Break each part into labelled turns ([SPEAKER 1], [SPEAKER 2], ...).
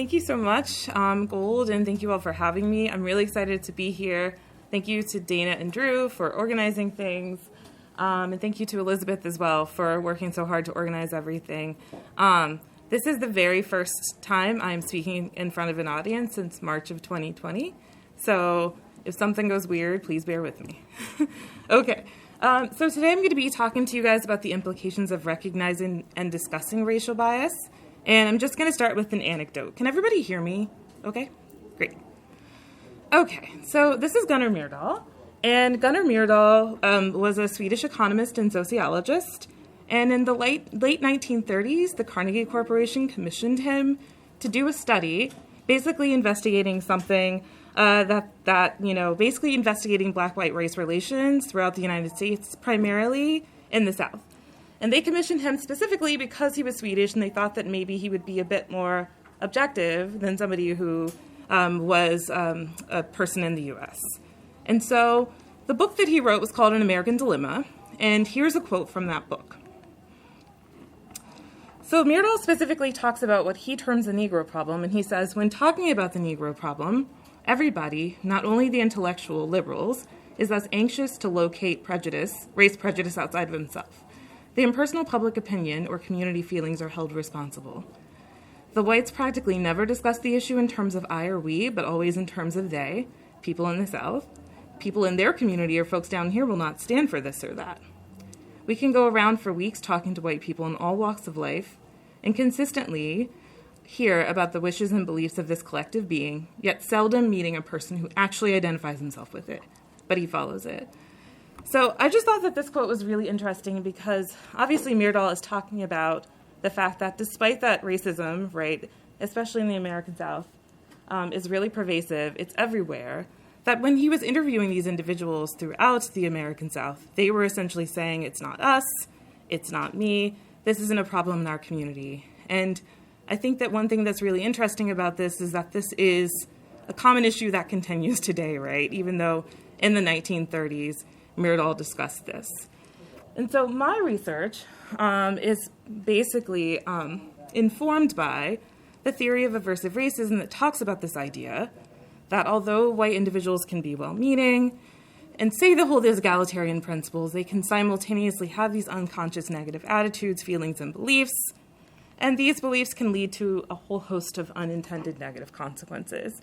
[SPEAKER 1] Thank you so much, Gold, and thank you all for having me. I'm really excited to be here. Thank you to Dana and Drew for organizing things, and thank you to Elizabeth as well for working so hard to organize everything. This is the very first time I'm speaking in front of an audience since March of 2020, so if something goes weird, please bear with me. Okay, so today I'm going to be talking to you guys about the implications of recognizing and discussing racial bias. And I'm just going to start with an anecdote. Can everybody hear me? Okay, great. Okay, so this is Gunnar Myrdal. And Gunnar Myrdal was a Swedish economist and sociologist. And in the late 1930s, the Carnegie Corporation commissioned him to do a study basically investigating something basically investigating black-white race relations throughout the United States, primarily in the South. And they commissioned him specifically because he was Swedish, and they thought that maybe he would be a bit more objective than somebody who was a person in the U.S. And so the book that he wrote was called An American Dilemma, and here's a quote from that book. So Miradol specifically talks about what he terms the Negro Problem, and he says, when talking about the Negro Problem, everybody, not only the intellectual liberals, is thus anxious to locate race prejudice outside of himself. The impersonal public opinion or community feelings are held responsible. The whites practically never discuss the issue in terms of I or we, but always in terms of they, people in the South. People in their community or folks down here will not stand for this or that. We can go around for weeks talking to white people in all walks of life and consistently hear about the wishes and beliefs of this collective being, yet seldom meeting a person who actually identifies himself with it, but he follows it. So I just thought that this quote was really interesting because obviously Miradol is talking about the fact that despite that racism, right, especially in the American South, is really pervasive, it's everywhere, that when he was interviewing these individuals throughout the American South, they were essentially saying, it's not us, it's not me, this isn't a problem in our community. And I think that one thing that's really interesting about this is that this is a common issue that continues today, right, even though in the 1930s, Miradol discussed this. And so my research is basically informed by the theory of aversive racism that talks about this idea that although white individuals can be well-meaning and say they hold these egalitarian principles, they can simultaneously have these unconscious negative attitudes, feelings, and beliefs. And these beliefs can lead to a whole host of unintended negative consequences.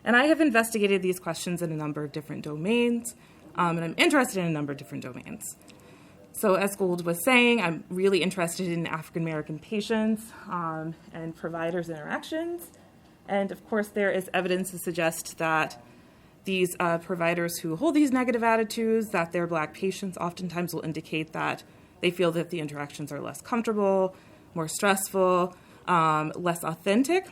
[SPEAKER 1] And I have investigated these questions in a number of different domains. And I'm interested in a number of different domains. So as Gould was saying, I'm really interested in African-American patients and providers' interactions. And of course, there is evidence to suggest that these providers who hold these negative attitudes, that their Black patients oftentimes will indicate that they feel that the interactions are less comfortable, more stressful, less authentic.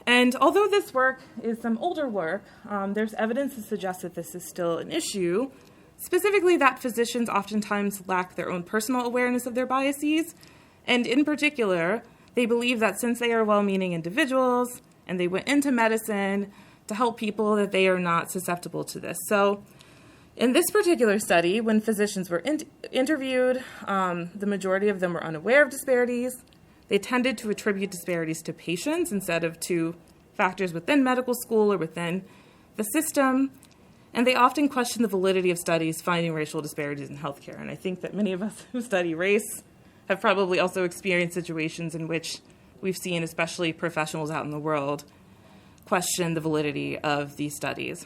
[SPEAKER 1] And although this work is some older work, there's evidence to suggest that this is still an issue, specifically that physicians oftentimes lack their own personal awareness of their biases, and in particular, they believe that since they are well-meaning individuals and they went into medicine to help people, that they are not susceptible to this. So in this particular study, when physicians were interviewed, the majority of them were unaware of disparities. They tended to attribute disparities to patients instead of to factors within medical school or within the system. And they often question the validity of studies finding racial disparities in healthcare. And I think that many of us who study race have probably also experienced situations in which we've seen, especially professionals out in the world, question the validity of these studies.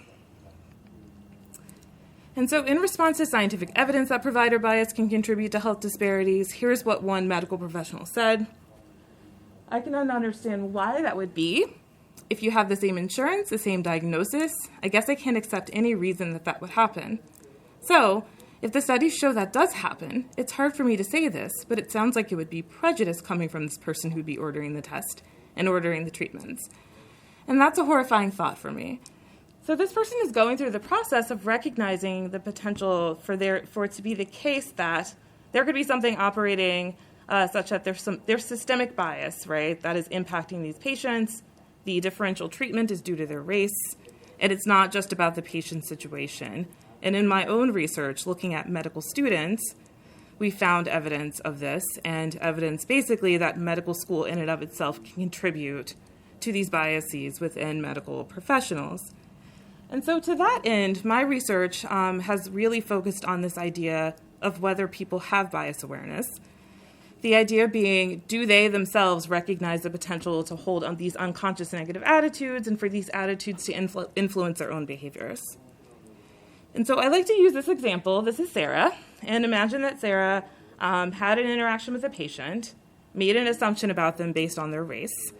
[SPEAKER 1] And so in response to scientific evidence that provider bias can contribute to health disparities, here's what one medical professional said. I cannot understand why that would be. If you have the same insurance, the same diagnosis, I guess I can't accept any reason that that would happen. So, if the studies show that does happen, it's hard for me to say this, but it sounds like it would be prejudice coming from this person who'd be ordering the test and ordering the treatments. And that's a horrifying thought for me. So this person is going through the process of recognizing the potential for it to be the case that there could be something operating such that there's systemic bias, right, that is impacting these patients. The differential treatment is due to their race, and it's not just about the patient's situation. And in my own research, looking at medical students, we found evidence of this, and evidence basically that medical school in and of itself can contribute to these biases within medical professionals. And so to that end, my research has really focused on this idea of whether people have bias awareness. The idea being, do they themselves recognize the potential to hold on these unconscious negative attitudes and for these attitudes to influence their own behaviors? And so I like to use this example. This is Sarah. And imagine that Sarah had an interaction with a patient, made an assumption about them based on their race.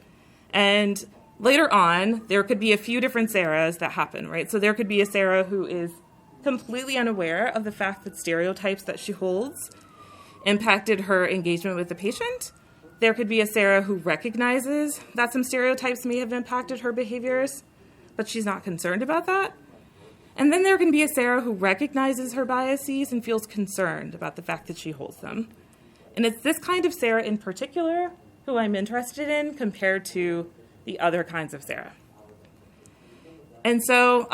[SPEAKER 1] And later on, there could be a few different Sarahs that happen, right? So there could be a Sarah who is completely unaware of the fact that stereotypes that she holds impacted her engagement with the patient. There could be a Sarah who recognizes that some stereotypes may have impacted her behaviors, but she's not concerned about that. And then there can be a Sarah who recognizes her biases and feels concerned about the fact that she holds them. And it's this kind of Sarah in particular who I'm interested in compared to the other kinds of Sarah. And so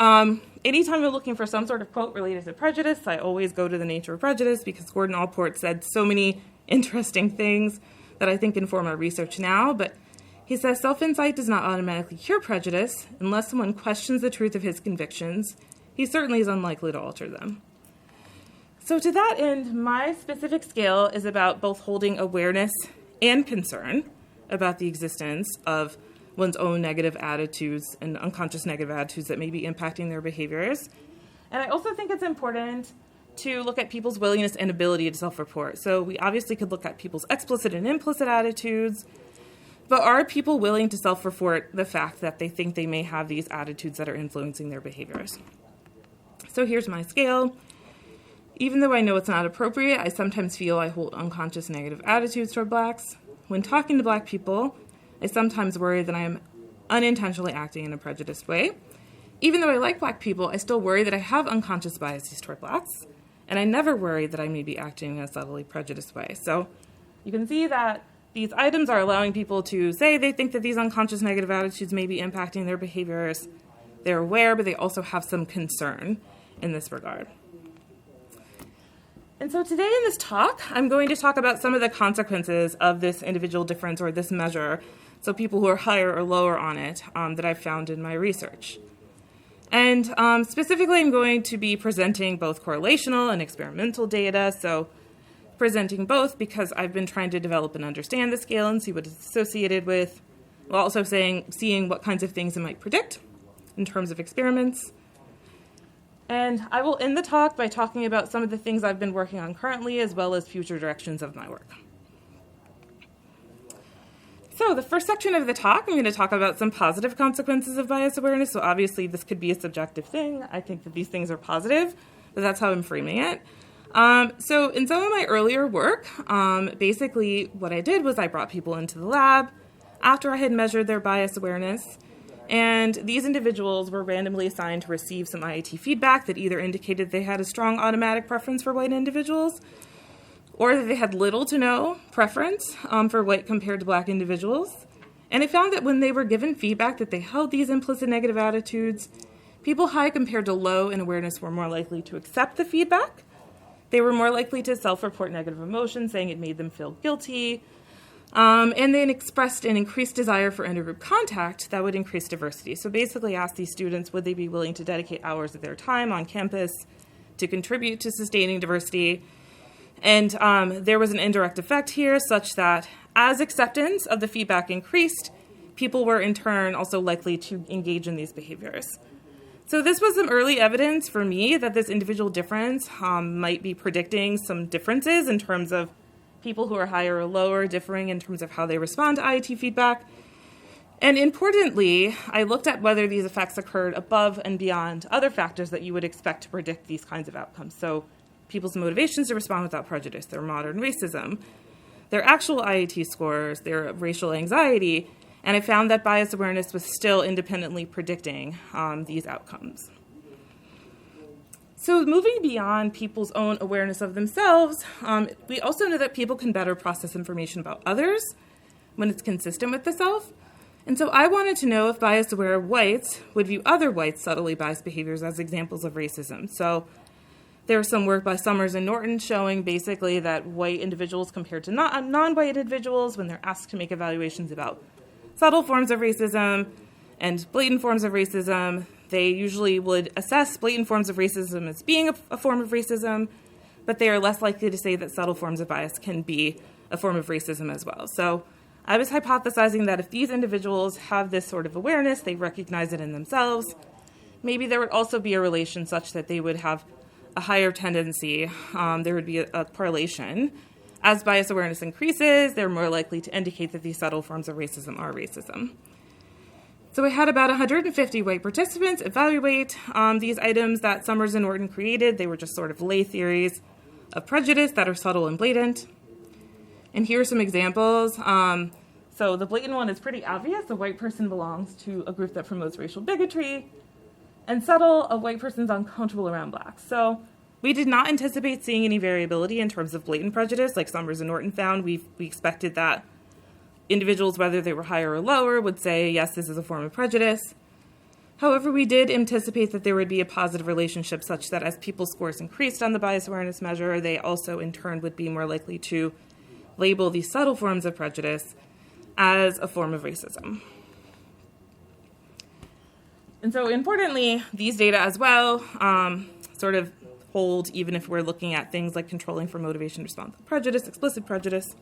[SPEAKER 1] anytime I'm looking for some sort of quote related to prejudice, I always go to The Nature of Prejudice because Gordon Allport said so many interesting things that I think inform our research now. But he says, self-insight does not automatically cure prejudice. Unless someone questions the truth of his convictions, he certainly is unlikely to alter them. So to that end, my specific scale is about both holding awareness and concern about the existence of one's own negative attitudes and unconscious negative attitudes that may be impacting their behaviors. And I also think it's important to look at people's willingness and ability to self-report. So we obviously could look at people's explicit and implicit attitudes, but are people willing to self-report the fact that they think they may have these attitudes that are influencing their behaviors? So here's my scale. Even though I know it's not appropriate, I sometimes feel I hold unconscious negative attitudes toward Blacks. When talking to Black people, I sometimes worry that I am unintentionally acting in a prejudiced way. Even though I like Black people, I still worry that I have unconscious biases toward Blacks, and I never worry that I may be acting in a subtly prejudiced way. So you can see that these items are allowing people to say they think that these unconscious negative attitudes may be impacting their behaviors. They're aware, but they also have some concern in this regard. And so today in this talk, I'm going to talk about some of the consequences of this individual difference or this measure, so people who are higher or lower on it, that I've found in my research. And specifically, I'm going to be presenting both correlational and experimental data, so presenting both because I've been trying to develop and understand the scale and see what it's associated with, while also seeing what kinds of things it might predict in terms of experiments. And I will end the talk by talking about some of the things I've been working on currently, as well as future directions of my work. So the first section of the talk, I'm going to talk about some positive consequences of bias awareness. So obviously this could be a subjective thing. I think that these things are positive, but that's how I'm framing it. So in some of my earlier work, basically what I did was I brought people into the lab after I had measured their bias awareness. And these individuals were randomly assigned to receive some IAT feedback that either indicated they had a strong automatic preference for white individuals or that they had little to no preference for white compared to Black individuals. And I found that when they were given feedback that they held these implicit negative attitudes, people high compared to low in awareness were more likely to accept the feedback. They were more likely to self-report negative emotions, saying it made them feel guilty. And then expressed an increased desire for intergroup contact that would increase diversity. So basically asked these students, would they be willing to dedicate hours of their time on campus to contribute to sustaining diversity? And there was an indirect effect here such that as acceptance of the feedback increased, people were in turn also likely to engage in these behaviors. So this was some early evidence for me that this individual difference might be predicting some differences in terms of people who are higher or lower, differing in terms of how they respond to IAT feedback. And importantly, I looked at whether these effects occurred above and beyond other factors that you would expect to predict these kinds of outcomes. So people's motivations to respond without prejudice, their modern racism, their actual IAT scores, their racial anxiety, and I found that bias awareness was still independently predicting these outcomes. So moving beyond people's own awareness of themselves, we also know that people can better process information about others when it's consistent with the self. And so I wanted to know if bias-aware whites would view other whites' subtly biased behaviors as examples of racism. So There was some work by Summers and Norton showing basically that white individuals compared to non-white individuals, when they're asked to make evaluations about subtle forms of racism and blatant forms of racism, they usually would assess blatant forms of racism as being a form of racism, but they are less likely to say that subtle forms of bias can be a form of racism as well. So I was hypothesizing that if these individuals have this sort of awareness, they recognize it in themselves, maybe there would also be a relation such that they would have a higher tendency, there would be a correlation. As bias awareness increases, they're more likely to indicate that these subtle forms of racism are racism. So we had about 150 white participants evaluate these items that Summers and Norton created. They were just sort of lay theories of prejudice that are subtle and blatant. And here are some examples. So the blatant one is pretty obvious. A white person belongs to a group that promotes racial bigotry. And subtle, a white person's uncomfortable around blacks. So we did not anticipate seeing any variability in terms of blatant prejudice like Summers and Norton found. We expected that individuals, whether they were higher or lower, would say, yes, this is a form of prejudice. However, we did anticipate that there would be a positive relationship such that as people's scores increased on the bias awareness measure, they also in turn would be more likely to label these subtle forms of prejudice as a form of racism. And so importantly, these data as well sort of hold even if we're looking at things like controlling for motivation response prejudice, explicit prejudice.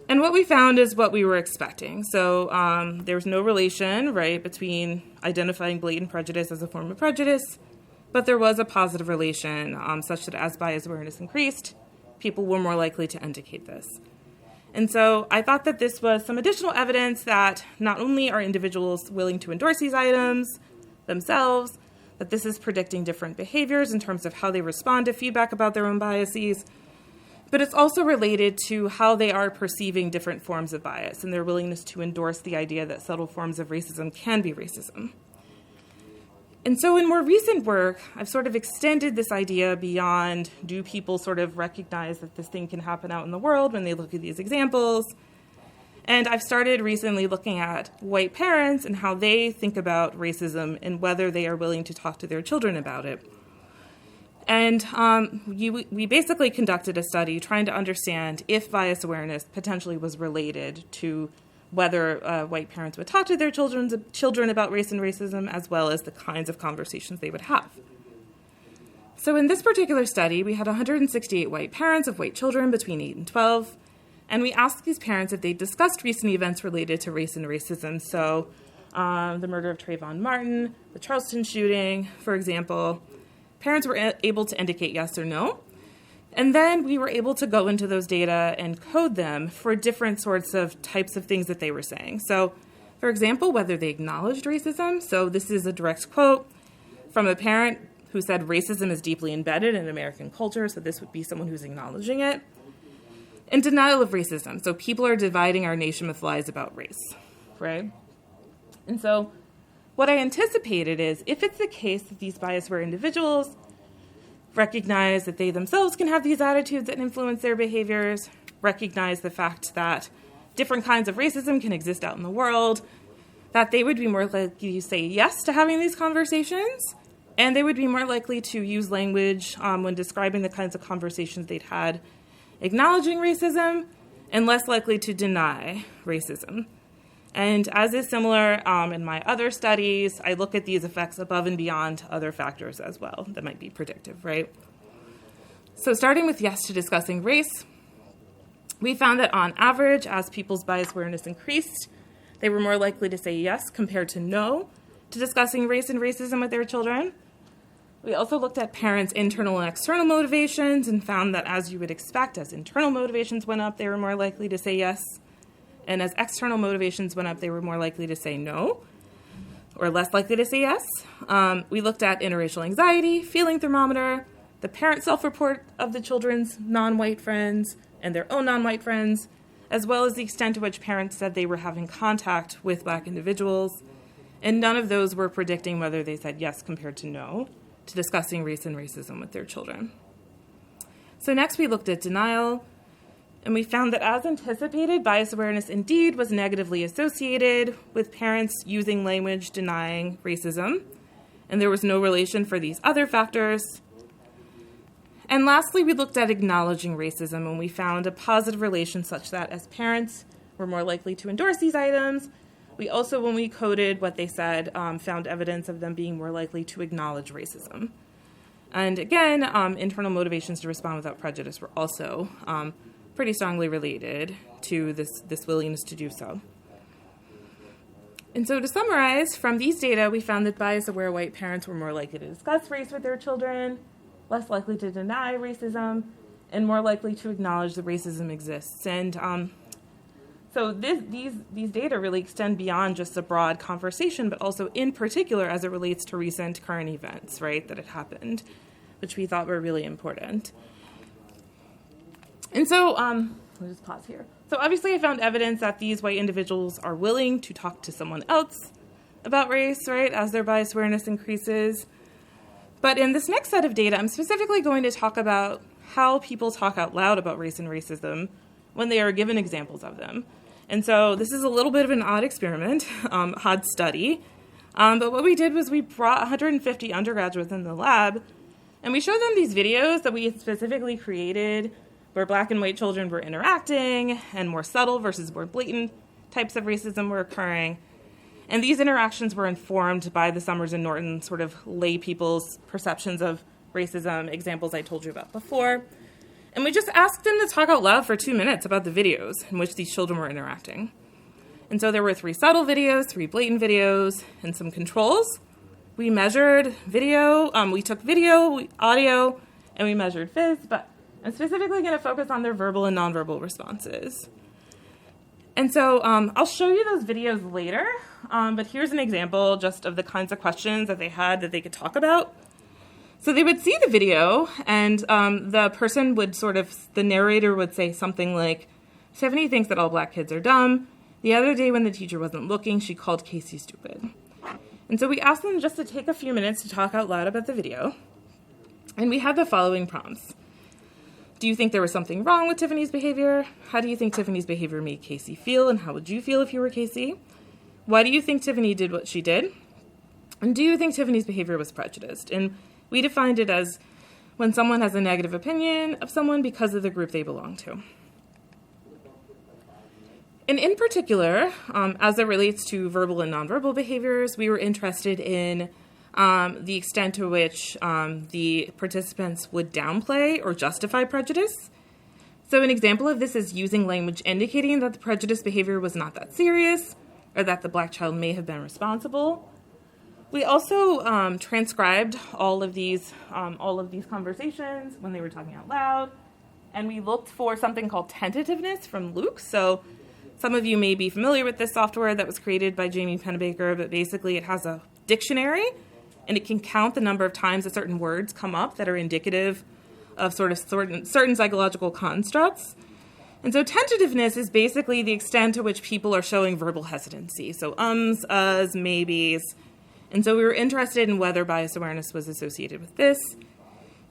[SPEAKER 1] And what we found is what we were expecting. So there's no relation, right, between identifying blatant prejudice as a form of prejudice, but there was a positive relation such that as bias awareness increased, people were more likely to indicate this. And so I thought that this was some additional evidence that not only are individuals willing to endorse these items themselves, that this is predicting different behaviors in terms of how they respond to feedback about their own biases, but it's also related to how they are perceiving different forms of bias and their willingness to endorse the idea that subtle forms of racism can be racism. And so in more recent work, I've sort of extended this idea beyond do people sort of recognize that this thing can happen out in the world when they look at these examples. And I've started recently looking at white parents and how they think about racism and whether they are willing to talk to their children about it. And we basically conducted a study trying to understand if bias awareness potentially was related to whether white parents would talk to their children about race and racism, as well as the kinds of conversations they would have. So in this particular study, we had 168 white parents of white children between 8 and 12, and we asked these parents if they discussed recent events related to race and racism. So the murder of Trayvon Martin, the Charleston shooting, for example. Parents were able to indicate yes or no. And then we were able to go into those data and code them for different sorts of types of things that they were saying. So, for example, whether they acknowledged racism. So this is a direct quote from a parent who said racism is deeply embedded in American culture. So this would be someone who's acknowledging it. And denial of racism. So people are dividing our nation with lies about race, right? And so what I anticipated is if it's the case that these bias-aware individuals recognize that they themselves can have these attitudes that influence their behaviors, recognize the fact that different kinds of racism can exist out in the world, that they would be more likely to say yes to having these conversations, and they would be more likely to use language when describing the kinds of conversations they'd had acknowledging racism, and less likely to deny racism. And as is similar in my other studies, I look at these effects above and beyond other factors as well that might be predictive, right? So starting with yes to discussing race, we found that on average, as people's bias awareness increased, they were more likely to say yes compared to no to discussing race and racism with their children. We also looked at parents' internal and external motivations and found that, as you would expect, as internal motivations went up, they were more likely to say yes. And as external motivations went up, they were more likely to say no, or less likely to say yes. We looked at interracial anxiety, feeling thermometer, the parent self-report of the children's non-white friends and their own non-white friends, as well as the extent to which parents said they were having contact with Black individuals. And none of those were predicting whether they said yes compared to no to discussing race and racism with their children. So next we looked at denial. And we found that, as anticipated, bias awareness indeed was negatively associated with parents using language denying racism, and there was no relation for these other factors. And lastly, we looked at acknowledging racism, and we found a positive relation such that as parents, we're more likely to endorse these items. We also, when we coded what they said, found evidence of them being more likely to acknowledge racism. And again, internal motivations to respond without prejudice were also pretty strongly related to this willingness to do so. And so to summarize, from these data, we found that bias-aware white parents were more likely to discuss race with their children, less likely to deny racism, and more likely to acknowledge that racism exists. And so these data really extend beyond just a broad conversation, but also in particular as it relates to recent current events, right, that had happened, which we thought were really important. And so, let me just pause here. So obviously I found evidence that these white individuals are willing to talk to someone else about race, right, as their bias awareness increases. But in this next set of data, I'm specifically going to talk about how people talk out loud about race and racism when they are given examples of them. And so this is a little bit of an odd experiment, odd study. But what we did was we brought 150 undergraduates in the lab, and we showed them these videos that we had specifically created where black and white children were interacting and more subtle versus more blatant types of racism were occurring. And these interactions were informed by the Summers and Norton sort of lay people's perceptions of racism, examples I told you about before. And we just asked them to talk out loud for 2 minutes about the videos in which these children were interacting. And so there were 3 subtle videos, 3 blatant videos, and some controls. We measured video, we took video, audio, and we measured phys, but I'm specifically going to focus on their verbal and nonverbal responses. And so I'll show you those videos later, but here's an example just of the kinds of questions that they had that they could talk about. So they would see the video, and the person would the narrator would say something like, Stephanie thinks that all black kids are dumb. The other day when the teacher wasn't looking, she called Casey stupid. And so we asked them just to take a few minutes to talk out loud about the video. And we had the following prompts. Do you think there was something wrong with Tiffany's behavior? How do you think Tiffany's behavior made Casey feel, and how would you feel if you were Casey? Why do you think Tiffany did what she did? And do you think Tiffany's behavior was prejudiced? And we defined it as when someone has a negative opinion of someone because of the group they belong to. And in particular, as it relates to verbal and nonverbal behaviors, we were interested in the extent to which the participants would downplay or justify prejudice. So an example of this is using language indicating that the prejudice behavior was not that serious or that the black child may have been responsible. We also transcribed all of these conversations when they were talking out loud, and we looked for something called Tentativeness from Luke. So some of you may be familiar with this software that was created by Jamie Pennebaker, but basically it has a dictionary, and it can count the number of times that certain words come up that are indicative of certain psychological constructs. And so tentativeness is basically the extent to which people are showing verbal hesitancy. So ums, uhs, maybes. And so we were interested in whether bias awareness was associated with this.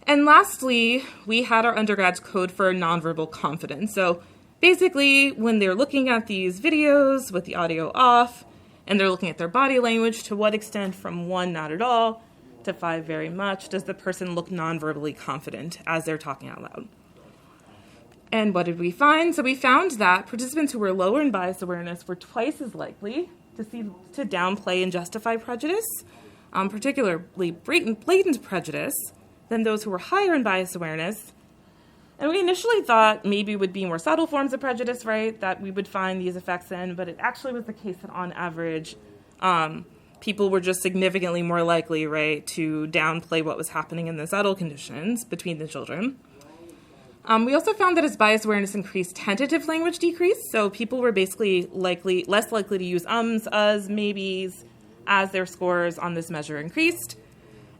[SPEAKER 1] And lastly, we had our undergrads code for nonverbal confidence. So basically, when they're looking at these videos with the audio off, and they're looking at their body language, to what extent from 1, not at all, to 5, very much, does the person look nonverbally confident as they're talking out loud? And what did we find? So we found that participants who were lower in bias awareness were twice as likely to downplay and justify prejudice, particularly blatant prejudice, than those who were higher in bias awareness. And we initially thought maybe it would be more subtle forms of prejudice, right, that we would find these effects in, but it actually was the case that on average, people were just significantly more likely, right, to downplay what was happening in the subtle conditions between the children. We also found that as bias awareness increased, tentative language decreased, so people were basically less likely to use ums, uhs, maybes as their scores on this measure increased.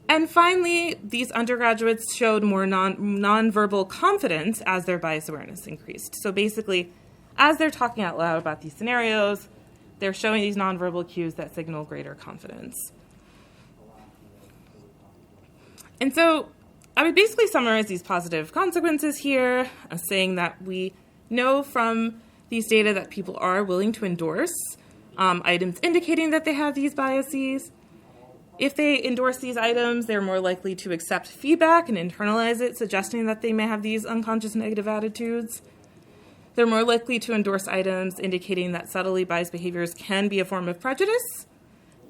[SPEAKER 1] And finally, these undergraduates showed more nonverbal confidence as their bias awareness increased. So basically, as they're talking out loud about these scenarios, they're showing these nonverbal cues that signal greater confidence. And so I would basically summarize these positive consequences here, saying that we know from these data that people are willing to endorse items indicating that they have these biases. If they endorse these items, they're more likely to accept feedback and internalize it, suggesting that they may have these unconscious negative attitudes. They're more likely to endorse items indicating that subtly biased behaviors can be a form of prejudice.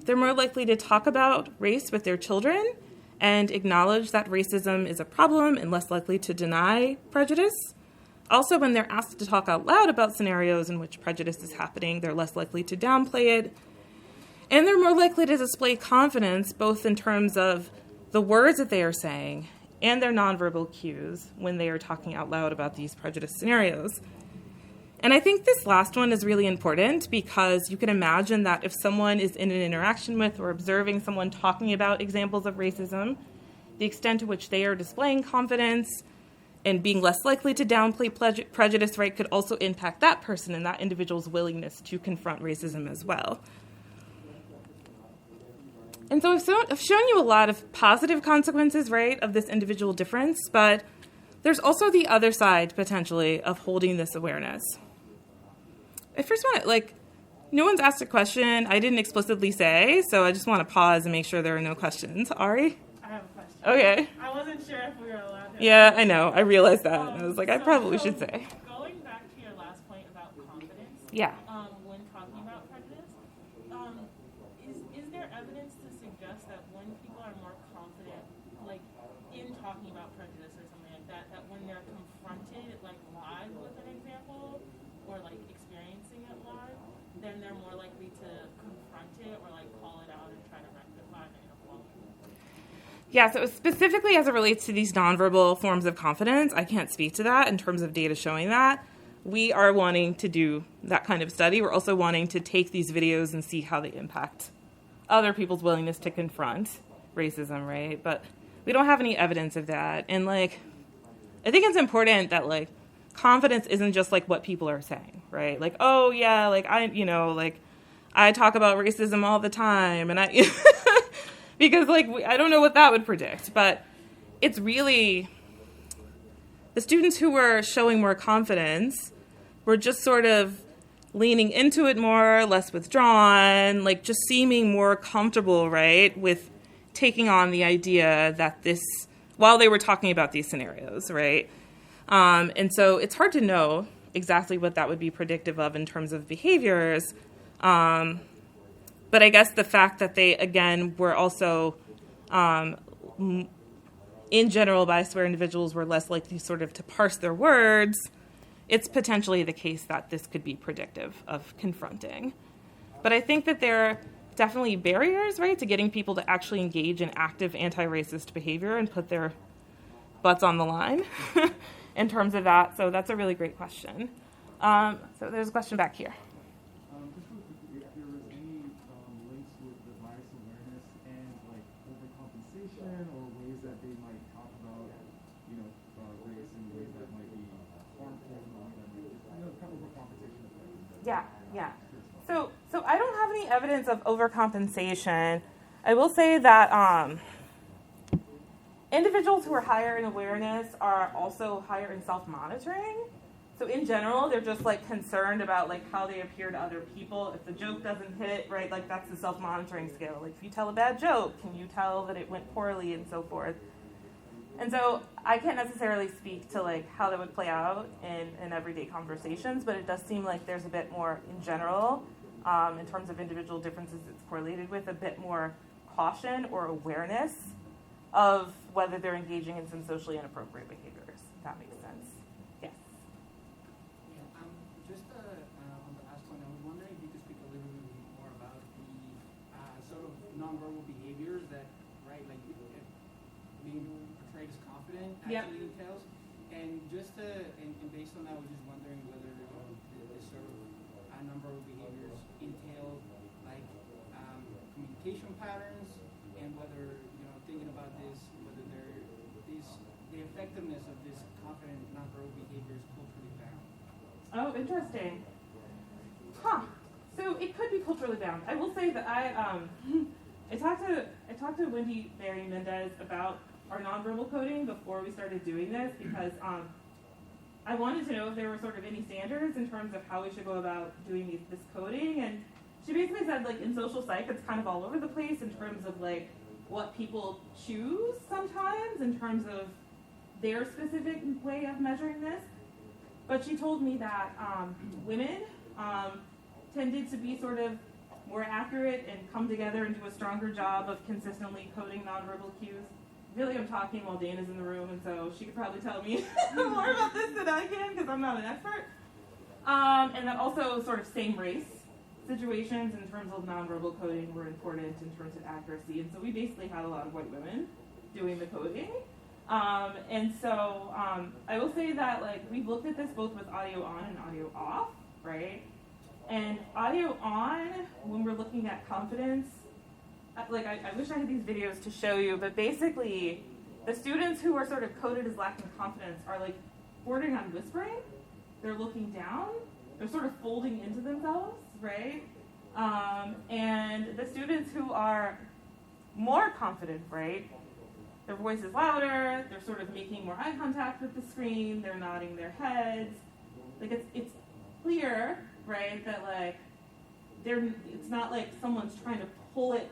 [SPEAKER 1] They're more likely to talk about race with their children and acknowledge that racism is a problem and less likely to deny prejudice. Also, when they're asked to talk out loud about scenarios in which prejudice is happening, they're less likely to downplay it. And they're more likely to display confidence, both in terms of the words that they are saying and their nonverbal cues when they are talking out loud about these prejudice scenarios. And I think this last one is really important because you can imagine that if someone is in an interaction with or observing someone talking about examples of racism, the extent to which they are displaying confidence and being less likely to downplay prejudice, right, could also impact that person and that individual's willingness to confront racism as well. And so I've shown you a lot of positive consequences, right, of this individual difference, but there's also the other side, potentially, of holding this awareness. I first want to, no one's asked a question. I didn't explicitly say, so I just want to pause and make sure there are no questions. Ari?
[SPEAKER 2] I have a question.
[SPEAKER 1] Okay.
[SPEAKER 2] I wasn't sure if we were allowed to.
[SPEAKER 1] Yeah, I know. I realized that. I was like, I probably should say.
[SPEAKER 2] Going back to your last point about confidence.
[SPEAKER 1] Yeah.
[SPEAKER 2] When talking about prejudice, is there evidence to suggest that when people are more confident, in talking about prejudice or something like that, that when they're confronted, live with an example, or experiencing it live, then they're more likely to confront it or call it out and try to rectify it in a flow?
[SPEAKER 1] Yeah, so specifically as it relates to these nonverbal forms of confidence, I can't speak to that in terms of data showing that. We are wanting to do that kind of study. We're also wanting to take these videos and see how they impact other people's willingness to confront racism, right? But we don't have any evidence of that. And I think it's important that confidence isn't just what people are saying, right? Oh yeah, I talk about racism all the time, and I because I don't know what that would predict, but it's really the students who were showing more confidence were just sort of leaning into it more, less withdrawn, just seeming more comfortable, right, with taking on the idea that this, while they were talking about these scenarios, right? And so it's hard to know exactly what that would be predictive of in terms of behaviors. But I guess the fact that they, again, were also, in general, biased-aware individuals were less likely sort of to parse their words, it's potentially the case that this could be predictive of confronting. But I think that there are definitely barriers, right, to getting people to actually engage in active anti-racist behavior and put their butts on the line. In terms of that, so that's a really great question. So there's a question back here.
[SPEAKER 3] Just if there was any links with the bias awareness and overcompensation or ways that they might talk about, race in ways that might be harmful or kind of overcompensation.
[SPEAKER 1] Yeah. So I don't have any evidence of overcompensation. I will say that individuals who are higher in awareness are also higher in self-monitoring. So in general, they're just concerned about how they appear to other people. If the joke doesn't hit, right, that's the self-monitoring scale. If you tell a bad joke, can you tell that it went poorly and so forth? And so I can't necessarily speak to how that would play out in everyday conversations, but it does seem like there's a bit more in general, in terms of individual differences it's correlated with, a bit more caution or awareness of whether they're engaging in some socially inappropriate behaviors, if that makes sense. Yes?
[SPEAKER 4] Yeah, just on the last one, I was wondering if you could speak a little bit more about the sort of nonverbal behaviors that, right, being portrayed as confident actually entails. And just and based on that, I was just wondering whether this sort of nonverbal behaviors entail communication patterns, and whether thinking about this, whether the effectiveness of this confident nonverbal behavior is culturally bound.
[SPEAKER 1] Oh, interesting. So it could be culturally bound. I will say that I talked to Wendy Barry Mendez about our nonverbal coding before we started doing this because I wanted to know if there were sort of any standards in terms of how we should go about doing this coding, and she basically said in social psych it's kind of all over the place in terms of what people choose sometimes in terms of their specific way of measuring this. But she told me that women tended to be sort of more accurate and come together and do a stronger job of consistently coding nonverbal cues. I feel like I'm talking while Dana's in the room, and so she could probably tell me more about this than I can because I'm not an expert. And then also sort of same race situations in terms of nonverbal coding were important in terms of accuracy. And so we basically had a lot of white women doing the coding. And so I will say that like we've looked at this both with audio on and audio off, right? And audio on, when we're looking at confidence, like I wish I had these videos to show you, but basically the students who are sort of coded as lacking confidence are like bordering on whispering. They're looking down. They're sort of folding into themselves, right? And the students who are more confident, right? Their voice is louder. They're sort of making more eye contact with the screen. They're nodding their heads. Like it's clear, right, that like it's not like someone's trying to pull it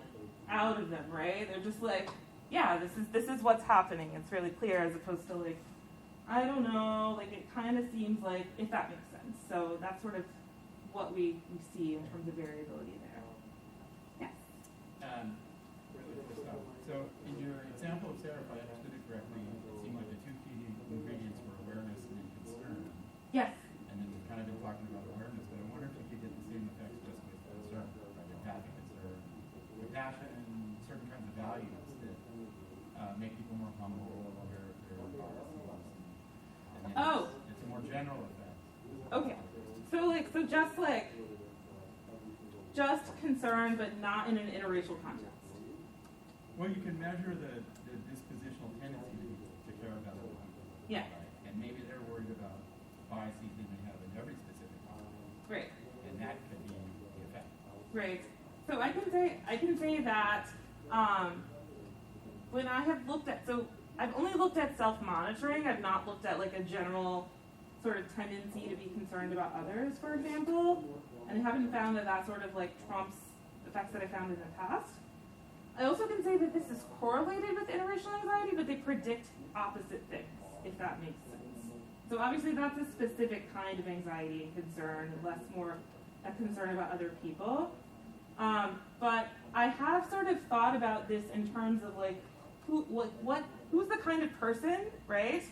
[SPEAKER 1] out of them, right? They're just like, yeah, this is what's happening. It's really clear, as opposed to like, I don't know, like it kind of seems like, if that makes sense. So that's sort of what we see in terms of variability there. Yes.
[SPEAKER 5] So in your example of Sarah, if I understood it correctly, it seemed like the two key ingredients were awareness and concern.
[SPEAKER 1] Yes.
[SPEAKER 5] And then we've kind of been talking about awareness, but I wonder if you could get the same effects just with concern, like empathic concern, compassion, and certain kinds of values that make people more humble or their biases. And it's a more general effect.
[SPEAKER 1] Okay. So just concern, but not in an interracial context.
[SPEAKER 5] Well, you can measure the dispositional tendency to care about someone.
[SPEAKER 1] Yeah.
[SPEAKER 5] Right? And maybe they're worried about biases they may have in every specific context.
[SPEAKER 1] Right.
[SPEAKER 5] And that could be the effect.
[SPEAKER 1] Right. So I can say that when I have looked at, so I've only looked at self-monitoring. I've not looked at like a general sort of tendency to be concerned about others, for example, and I haven't found that sort of like trumps effects that I found in the past. I also can say that this is correlated with interracial anxiety, but they predict opposite things, if that makes sense. So obviously that's a specific kind of anxiety and concern, less more a concern about other people. But I have sort of thought about this in terms of like, who's the kind of person, right,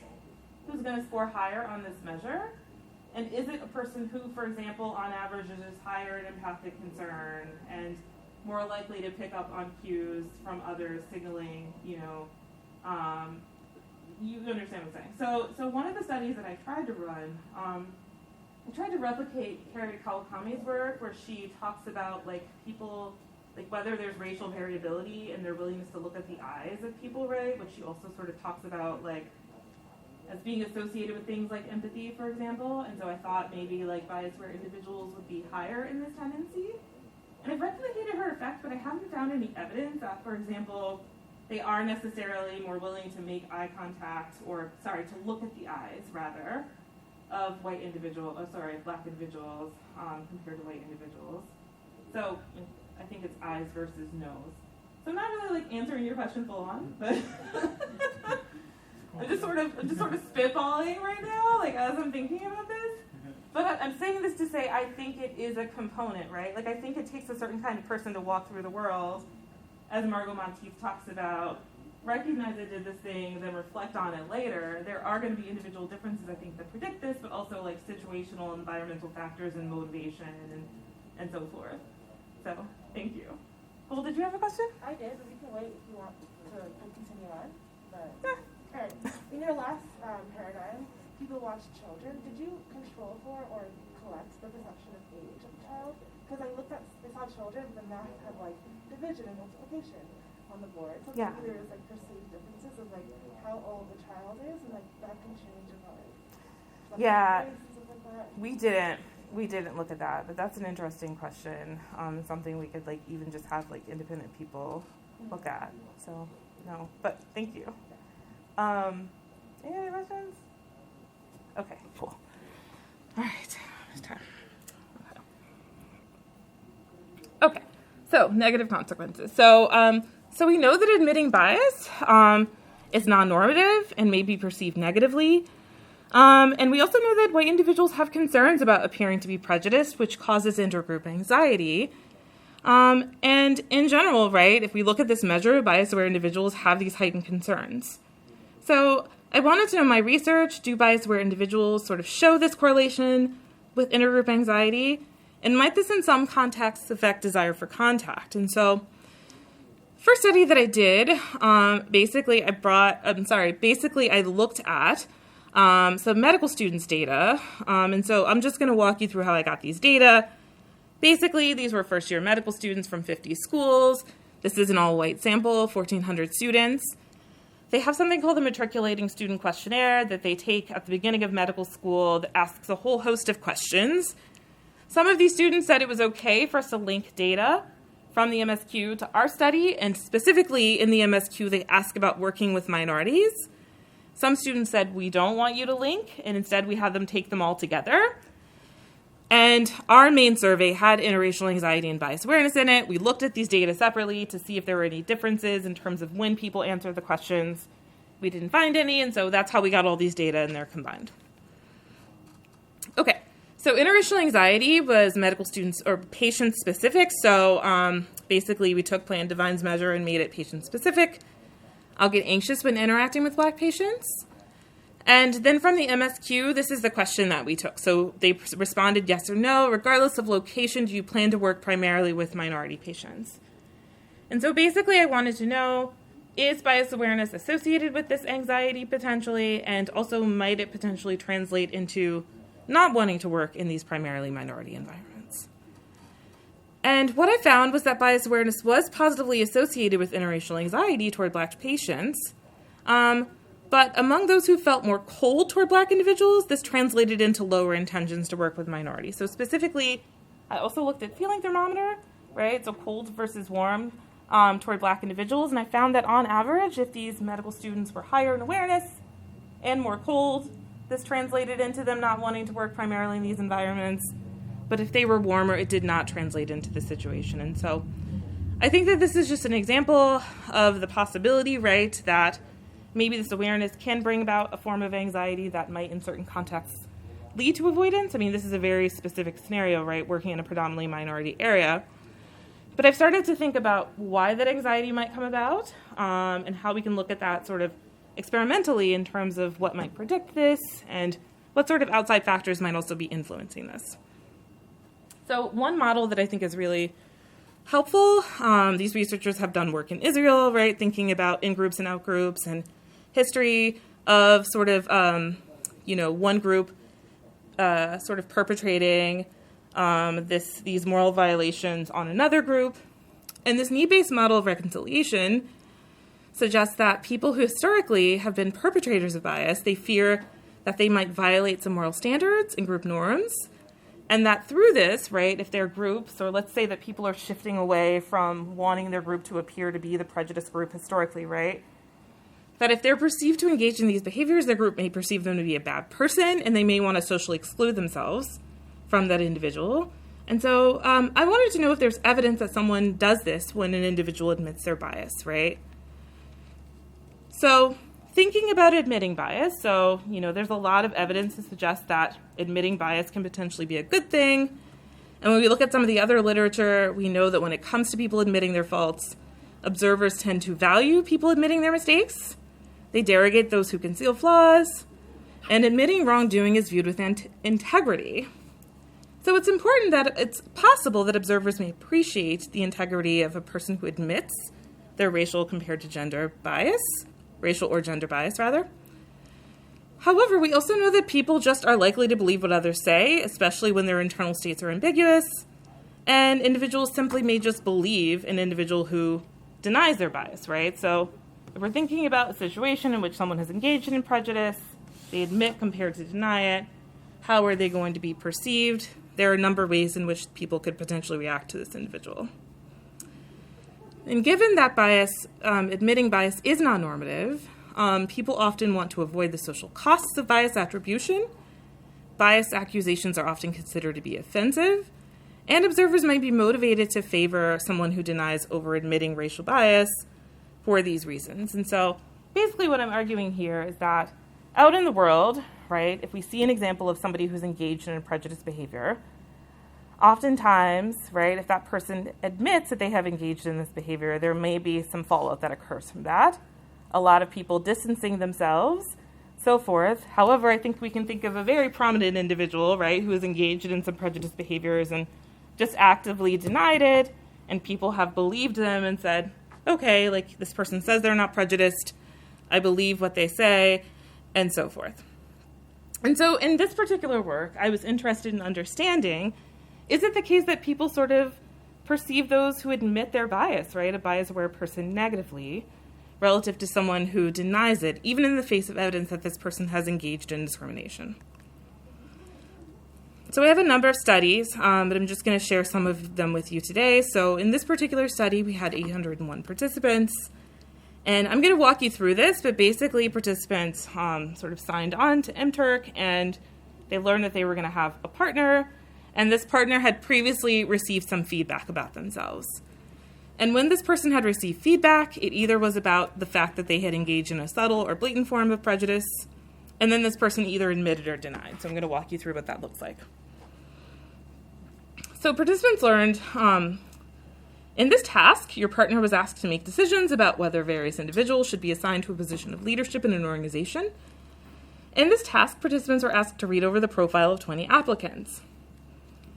[SPEAKER 1] who's going to score higher on this measure? And is it a person who, for example, on average is higher in empathic concern and more likely to pick up on cues from others signaling, you understand what I'm saying. So one of the studies that I tried to run, I tried to replicate Carrie Kawakami's work where she talks about like people, like whether there's racial variability in their willingness to look at the eyes of people, right? Which she also sort of talks about like as being associated with things like empathy, for example. And so I thought maybe like bias-aware individuals would be higher in this tendency. And I've replicated her effect, but I haven't found any evidence that, for example, they are necessarily more willing to make eye contact, to look at the eyes, rather, of black individuals compared to white individuals. So I think it's eyes versus nose. So I'm not really like answering your question full on, but I'm just sort of spitballing right now, like as I'm thinking about this. But I'm saying this to say I think it is a component, right? Like I think it takes a certain kind of person to walk through the world, as Margot Monteith talks about, recognize I did this thing, then reflect on it later. There are going to be individual differences, I think, that predict this, but also like situational, environmental factors and motivation and so forth. So, thank you. Well, did you have a question?
[SPEAKER 2] I did, but we can wait if you want to continue on. But
[SPEAKER 1] Yeah.
[SPEAKER 2] all right. In your last paradigm, people watch children. Did you control for or collect the perception of age of the child? Because I saw children, but the math had like division and multiplication on the board. So
[SPEAKER 1] Yeah.
[SPEAKER 2] maybe there's like perceived differences of like how old the child is, and like that can change about like
[SPEAKER 1] Yeah.
[SPEAKER 2] race and stuff like that.
[SPEAKER 1] We didn't look at that, but that's an interesting question. Something we could like even just have like independent people look at. So no, but thank you. Any other questions? Okay, cool. All right, it's time. Okay, so negative consequences. So So we know that admitting bias is non-normative and may be perceived negatively. And we also know that white individuals have concerns about appearing to be prejudiced, which causes intergroup anxiety. And in general, right, if we look at this measure, bias-aware individuals have these heightened concerns. So I wanted to know my research, do bias-aware individuals sort of show this correlation with intergroup anxiety? And might this in some contexts affect desire for contact? And so first study that I did, basically I looked at some medical students' data. And so I'm just going to walk you through how I got these data. Basically, these were first-year medical students from 50 schools. This is an all-white sample, 1,400 students. They have something called the Matriculating Student Questionnaire that they take at the beginning of medical school that asks a whole host of questions. Some of these students said it was okay for us to link data from the MSQ to our study, and specifically in the MSQ, they ask about working with minorities. Some students said, we don't want you to link, and instead we had them take them all together. And our main survey had interracial anxiety and bias awareness in it. We looked at these data separately to see if there were any differences in terms of when people answered the questions. We didn't find any, and so that's how we got all these data, and they're combined. Okay, so interracial anxiety was medical students or patient-specific. So basically, we took Planned Divine's measure and made it patient-specific. I'll get anxious when interacting with Black patients. And then from the MSQ, this is the question that we took. So they responded yes or no. Regardless of location, do you plan to work primarily with minority patients? And so basically I wanted to know, is bias awareness associated with this anxiety potentially? And also might it potentially translate into not wanting to work in these primarily minority environments? And what I found was that bias awareness was positively associated with interracial anxiety toward Black patients. But among those who felt more cold toward Black individuals, this translated into lower intentions to work with minorities. So specifically, I also looked at feeling thermometer, right? So cold versus warm toward Black individuals. And I found that on average, if these medical students were higher in awareness and more cold, this translated into them not wanting to work primarily in these environments. But if they were warmer, it did not translate into the situation. And so I think that this is just an example of the possibility, right, that maybe this awareness can bring about a form of anxiety that might, in certain contexts, lead to avoidance. I mean, this is a very specific scenario, right, working in a predominantly minority area. But I've started to think about why that anxiety might come about and how we can look at that sort of experimentally in terms of what might predict this and what sort of outside factors might also be influencing this. So one model that I think is really helpful, these researchers have done work in Israel, right, thinking about in-groups and out-groups and history of sort of, one group sort of perpetrating these moral violations on another group. And this need-based model of reconciliation suggests that people who historically have been perpetrators of bias, they fear that they might violate some moral standards and group norms, and that through this, right, if they're groups, or let's say that people are shifting away from wanting their group to appear to be the prejudiced group historically, right, that if they're perceived to engage in these behaviors, their group may perceive them to be a bad person, and they may want to socially exclude themselves from that individual. And so I wanted to know if there's evidence that someone does this when an individual admits their bias, right? So thinking about admitting bias, so, there's a lot of evidence to suggest that admitting bias can potentially be a good thing. And when we look at some of the other literature, we know that when it comes to people admitting their faults, observers tend to value people admitting their mistakes. They derogate those who conceal flaws. And admitting wrongdoing is viewed with integrity. So it's important that it's possible that observers may appreciate the integrity of a person who admits their racial compared to gender bias. Racial or gender bias, rather. However, we also know that people just are likely to believe what others say, especially when their internal states are ambiguous, and individuals simply may just believe an individual who denies their bias, right? So if we're thinking about a situation in which someone has engaged in prejudice, they admit compared to deny it, how are they going to be perceived? There are a number of ways in which people could potentially react to this individual. And given that bias, admitting bias is non-normative, people often want to avoid the social costs of bias attribution. Bias accusations are often considered to be offensive, and observers might be motivated to favor someone who denies over admitting racial bias for these reasons. And so basically what I'm arguing here is that out in the world, right, if we see an example of somebody who's engaged in a prejudiced behavior, oftentimes, right, if that person admits that they have engaged in this behavior, there may be some fallout that occurs from that. A lot of people distancing themselves, so forth. However, I think we can think of a very prominent individual, right, who is engaged in some prejudiced behaviors and just actively denied it, and people have believed them and said, okay, like this person says they're not prejudiced, I believe what they say, and so forth. And so in this particular work, I was interested in understanding, is it the case that people sort of perceive those who admit their bias, right, a bias-aware person negatively, relative to someone who denies it, even in the face of evidence that this person has engaged in discrimination? So we have a number of studies, but I'm just going to share some of them with you today. So in this particular study, we had 801 participants. And I'm going to walk you through this, but basically participants sort of signed on to MTurk, and they learned that they were going to have a partner, and this partner had previously received some feedback about themselves. And when this person had received feedback, it either was about the fact that they had engaged in a subtle or blatant form of prejudice, and then this person either admitted or denied. So I'm going to walk you through what that looks like. So participants learned, in this task, your partner was asked to make decisions about whether various individuals should be assigned to a position of leadership in an organization. In this task, participants were asked to read over the profile of 20 applicants.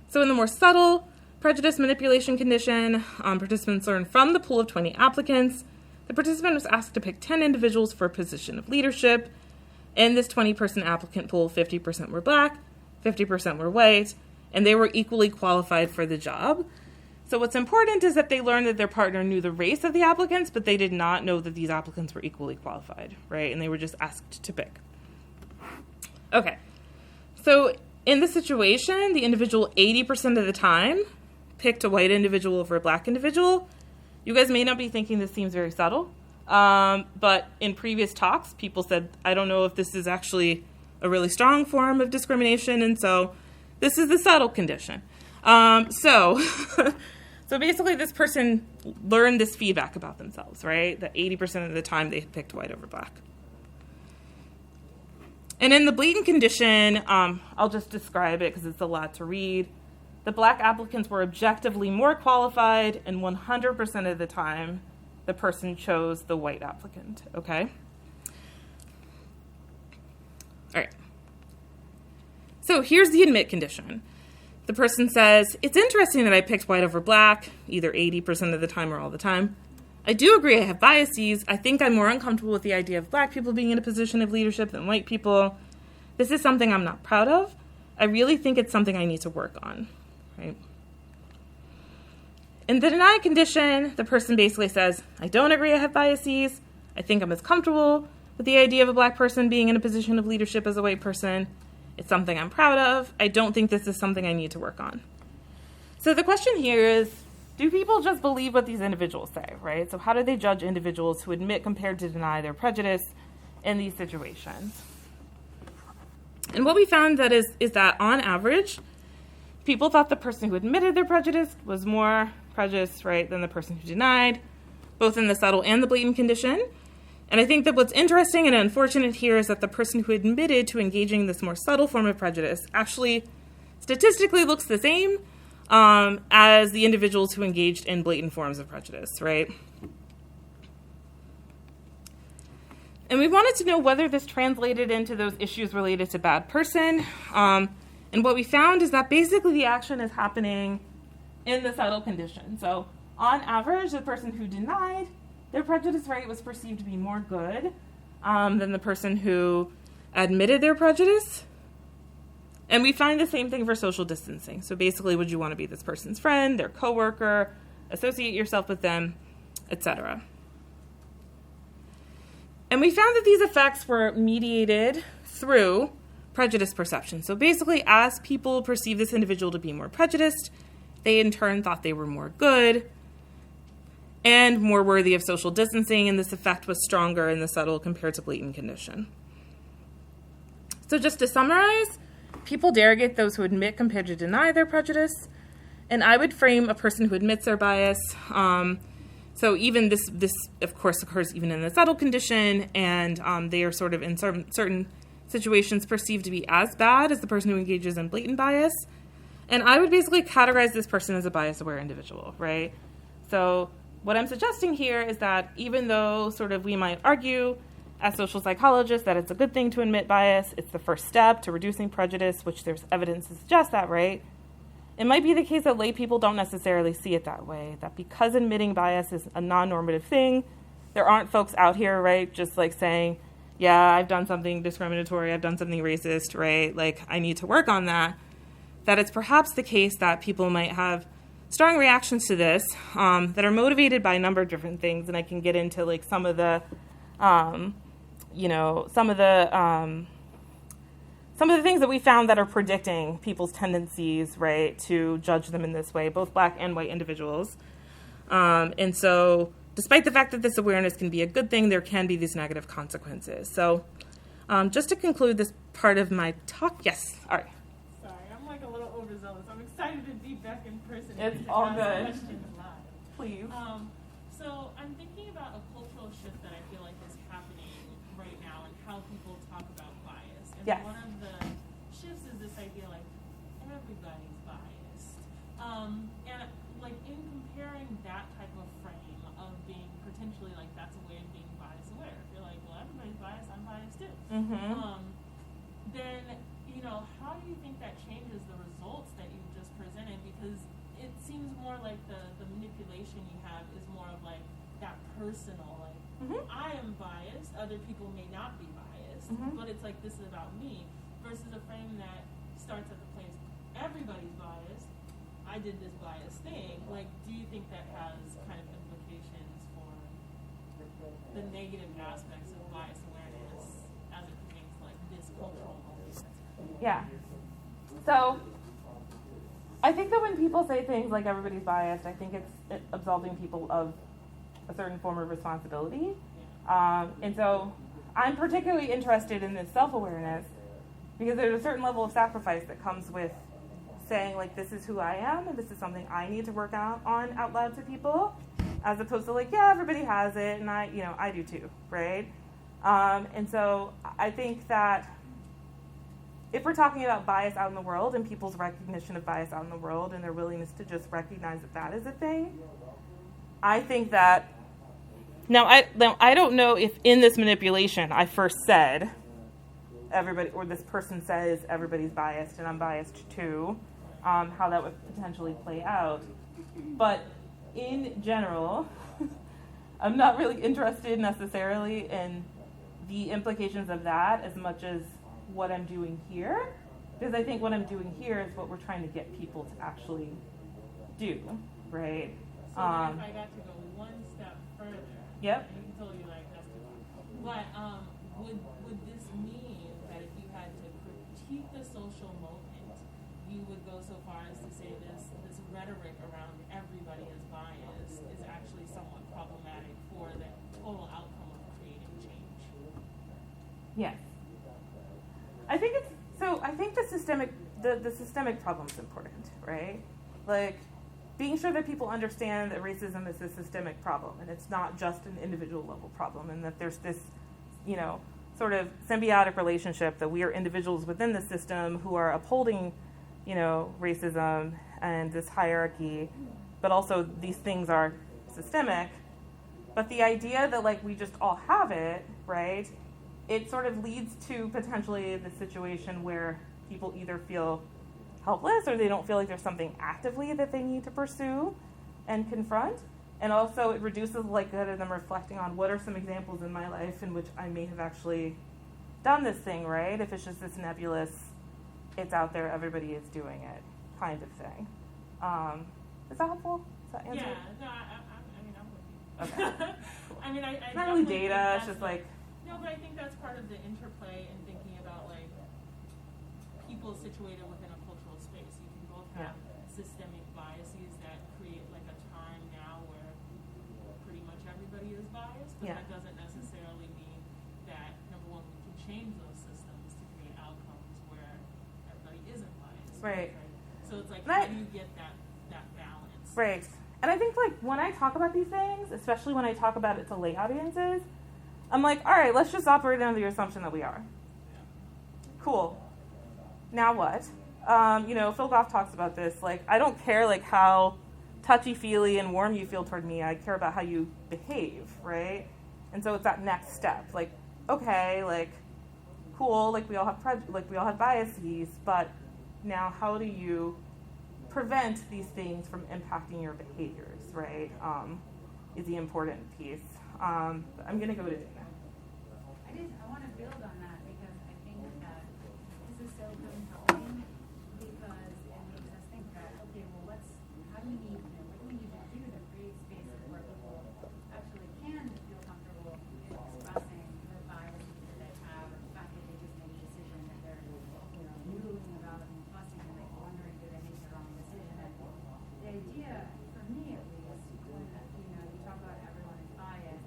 [SPEAKER 1] So in the more subtle prejudice manipulation condition, participants learned from the pool of 20 applicants. The participant was asked to pick 10 individuals for a position of leadership. In this 20-person applicant pool, 50% were black, 50% were white, and they were equally qualified for the job. So what's important is that they learned that their partner knew the race of the applicants, but they did not know that these applicants were equally qualified, right? And they were just asked to pick. Okay, so in this situation, the individual 80% of the time picked a white individual over a black individual. You guys may not be thinking this seems very subtle, but in previous talks, people said, I don't know if this is actually a really strong form of discrimination, and so this is the subtle condition. So basically this person learned this feedback about themselves, right? That 80% of the time they had picked white over black. And in the blatant condition, I'll just describe it because it's a lot to read. The black applicants were objectively more qualified, and 100% of the time, the person chose the white applicant, okay? All right. So here's the admit condition. The person says, it's interesting that I picked white over black, either 80% of the time or all the time. I do agree I have biases. I think I'm more uncomfortable with the idea of black people being in a position of leadership than white people. This is something I'm not proud of. I really think it's something I need to work on, right? In the deny condition, the person basically says, I don't agree I have biases. I think I'm as comfortable with the idea of a black person being in a position of leadership as a white person. It's something I'm proud of. I don't think this is something I need to work on. So the question here is, do people just believe what these individuals say, right? So how do they judge individuals who admit compared to deny their prejudice in these situations? And what we found that is that on average, people thought the person who admitted their prejudice was more prejudiced, right, than the person who denied, both in the subtle and the blatant condition. And I think that what's interesting and unfortunate here is that the person who admitted to engaging in this more subtle form of prejudice actually statistically looks the same as the individuals who engaged in blatant forms of prejudice, right? And we wanted to know whether this translated into those issues related to bad person. And what we found is that basically the action is happening in the subtle condition. So on average, the person who denied their prejudice rate was perceived to be more good than the person who admitted their prejudice. And we find the same thing for social distancing. So basically, would you want to be this person's friend, their coworker, associate yourself with them, etc. And we found that these effects were mediated through prejudice perception. So basically, as people perceive this individual to be more prejudiced, they in turn thought they were more good and more worthy of social distancing, and this effect was stronger in the subtle compared to blatant condition. So just to summarize, people derogate those who admit compared to deny their prejudice, and I would frame a person who admits their bias So even this of course occurs even in the subtle condition, and they are sort of in certain situations perceived to be as bad as the person who engages in blatant bias. And I would basically categorize this person as a bias-aware individual, right? So what I'm suggesting here is that even though sort of we might argue as social psychologists that it's a good thing to admit bias, it's the first step to reducing prejudice, which there's evidence to suggest that, right? It might be the case that lay people don't necessarily see it that way, that because admitting bias is a non-normative thing, there aren't folks out here, right, just like saying, yeah, I've done something discriminatory, I've done something racist, right, like I need to work on that. That it's perhaps the case that people might have strong reactions to this that are motivated by a number of different things, and I can get into like some of the things that we found that are predicting people's tendencies, right, to judge them in this way, both black and white individuals. And so despite the fact that this awareness can be a good thing, there can be these negative consequences. So just to conclude this part of my talk, yes, all right.
[SPEAKER 2] Sorry, I'm like a little overzealous. I'm excited to be back in person.
[SPEAKER 1] It's
[SPEAKER 2] and to
[SPEAKER 1] all
[SPEAKER 2] ask
[SPEAKER 1] good.
[SPEAKER 2] questions live.
[SPEAKER 1] Please.
[SPEAKER 2] So I'm thinking about a cultural shift that I feel like is happening right now and how people talk about bias. And
[SPEAKER 1] Yes.
[SPEAKER 2] one of the shifts is this idea like everybody's biased. And like in comparing that type of frame of being potentially like that's a way of being bias aware. If you're like, well, everybody's biased, I'm biased too. Then, you know, how do you think that changes the results that you just presented? Because it seems more like the manipulation you have is more of like that personal, like, I am biased, other people may not be biased, but it's like this is about me, versus a frame that starts at the place, everybody's biased, I did this biased thing. Like, do you think that has kind of implications for the negative aspects of bias awareness as it pertains to like this cultural moment?
[SPEAKER 1] Yeah. So I think that when people say things like everybody's biased, I think it's absolving people of a certain form of responsibility. And so I'm particularly interested in this self-awareness because there's a certain level of sacrifice that comes with saying, like, this is who I am and this is something I need to work on out loud to people, as opposed to like, yeah, everybody has it and I do too, right? And so I think that if we're talking about bias out in the world and people's recognition of bias out in the world and their willingness to just recognize that that is a thing, I think that, now I don't know if in this manipulation I first said everybody, or this person says everybody's biased and I'm biased too, how that would potentially play out. But in general, I'm not really interested necessarily in the implications of that as much as what I'm doing here, because I think what I'm doing here is what we're trying to get people to actually do, right?
[SPEAKER 2] So then if I got to go one step further,
[SPEAKER 1] Yep.
[SPEAKER 2] and you told you like that's too far. But would this mean that if you had to critique the social moment, you would go so far as to say this rhetoric around everybody is biased is actually somewhat problematic for the total outcome of creating change?
[SPEAKER 1] Yes. I think the systemic problem is important, right? Like being sure that people understand that racism is a systemic problem and it's not just an individual level problem, and that there's this, sort of symbiotic relationship that we are individuals within the system who are upholding, racism and this hierarchy, but also these things are systemic. But the idea that like we just all have it, right? It sort of leads to potentially the situation where people either feel helpless or they don't feel like there's something actively that they need to pursue and confront. And also it reduces the likelihood of them reflecting on what are some examples in my life in which I may have actually done this thing, right? If it's just this nebulous, it's out there, everybody is doing it kind of thing. Is that helpful? Does that answer?
[SPEAKER 2] Yeah, no, I mean, I'm with you.
[SPEAKER 1] Okay.
[SPEAKER 2] I mean, I
[SPEAKER 1] It's not really
[SPEAKER 2] definitely think
[SPEAKER 1] data, it's
[SPEAKER 2] that's
[SPEAKER 1] just like,
[SPEAKER 2] no, but I think that's part of the interplay in thinking about like people situated within a cultural space. You can both have systemic biases that create like a time now where pretty much everybody is biased, but that doesn't necessarily mean that, number one, we can change those systems to create outcomes where everybody isn't biased.
[SPEAKER 1] Right.
[SPEAKER 2] So it's like, how do you get that balance?
[SPEAKER 1] Right. And I think, like, when I talk about these things, especially when I talk about it to lay audiences, I'm like, all right, let's just operate under the assumption that we are. Cool. Now what? Phil Goff talks about this. Like, I don't care, like, how touchy-feely and warm you feel toward me. I care about how you behave, right? And so it's that next step. Like, okay, like, cool, like, we all have biases, but now how do you prevent these things from impacting your behaviors, right? Is the important piece. I'm going to go to Dana.
[SPEAKER 6] I want to build on that because I think that this is so compelling because it makes us think that, okay, well, what do we need to do to create spaces where people actually can feel comfortable in expressing the biases that they have, or the fact that they just made a decision that they're, noodling about and fussing and like wondering do they make the wrong decision. And the idea, for me at least, when you talk about everyone is biased,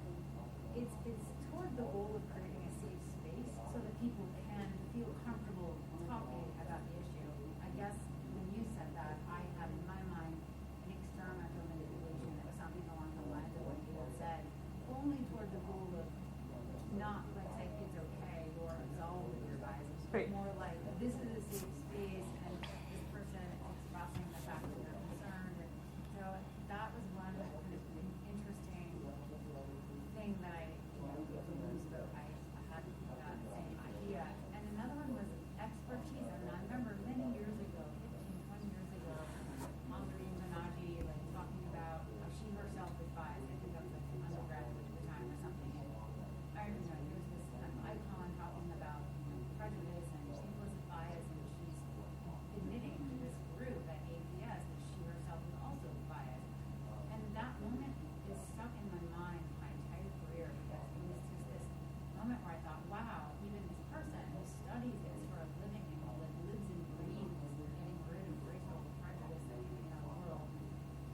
[SPEAKER 6] it's toward the goal of creating a safe space so that people can feel comfortable talking about the issue. I guess when you said that, I had in my mind an experimental manipulation that was something along the lines of what you had said, only toward the goal of not like saying it's okay or absolve your biases, but more like this is a safe space and this person expressing the fact that they're concerned. And so that was one kind of interesting thing that I spoke. I had that same idea. And another one was expertise. I remember many years ago, 15, 20 years ago, Marguerite Banaji talking about how she herself was biased. I think I was like an undergraduate at the time or something. And I there was this icon talking about prejudice and implicit bias, and she's admitting to this group at APS that she herself was also biased. And that moment is stuck in my mind my entire career because it was just this moment where I thought, wow, even this person who studies this for a living and lives and breathes getting rid of racial prejudice that can be in our world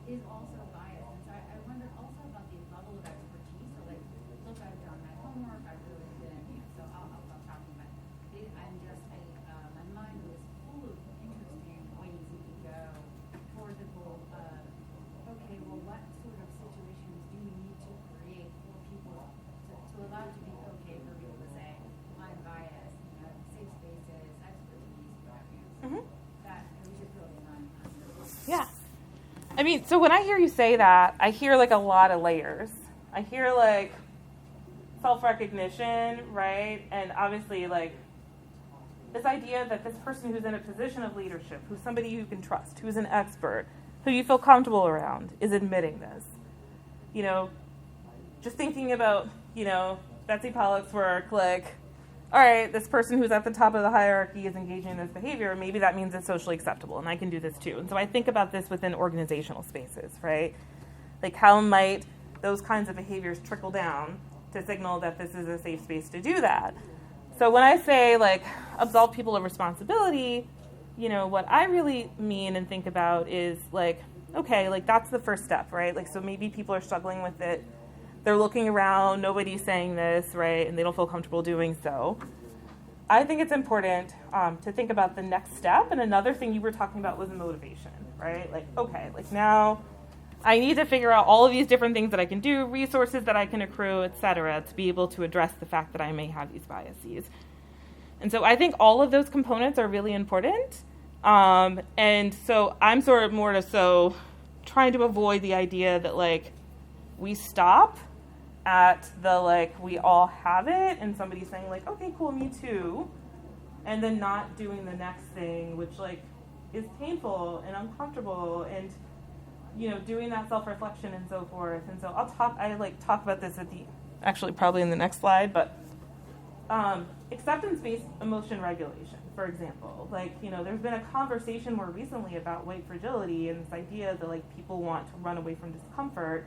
[SPEAKER 6] is also biased. And so I wondered also about the level of expertise. So like, look, I've done my homework, I've really been, so I'll stop talking, but my mind was full of interesting ways you could go toward the goal of, okay, well, what sort of situations do we need to create for people to allow it to be okay for people to say, I'm biased, safe spaces, expertise, whatever. That we should focus on.
[SPEAKER 1] Yeah. I mean, so when I hear you say that, I hear like a lot of layers. I hear like self-recognition, right? And obviously like this idea that this person who's in a position of leadership, who's somebody you can trust, who's an expert, who you feel comfortable around, is admitting this. Just thinking about, Betsy Pollock's work, like, all right, this person who's at the top of the hierarchy is engaging in this behavior, maybe that means it's socially acceptable, and I can do this too. And so I think about this within organizational spaces, right? Like, how might those kinds of behaviors trickle down to signal that this is a safe space to do that? So when I say, like, absolve people of responsibility, what I really mean and think about is, like, okay, like, that's the first step, right? Like, so maybe people are struggling with it. They're looking around, nobody's saying this, right? And they don't feel comfortable doing so. I think it's important to think about the next step. And another thing you were talking about was motivation, right? Like, okay, like now I need to figure out all of these different things that I can do, resources that I can accrue, et cetera, to be able to address the fact that I may have these biases. And so I think all of those components are really important. And so I'm sort of more so trying to avoid the idea that, like, we stop at the, like, we all have it, and somebody's saying, like, okay, cool, me too, and then not doing the next thing, which, like, is painful and uncomfortable, and, doing that self-reflection and so forth. And so I talk about this actually probably in the next slide, but acceptance-based emotion regulation, for example. Like, there's been a conversation more recently about white fragility and this idea that, like, people want to run away from discomfort.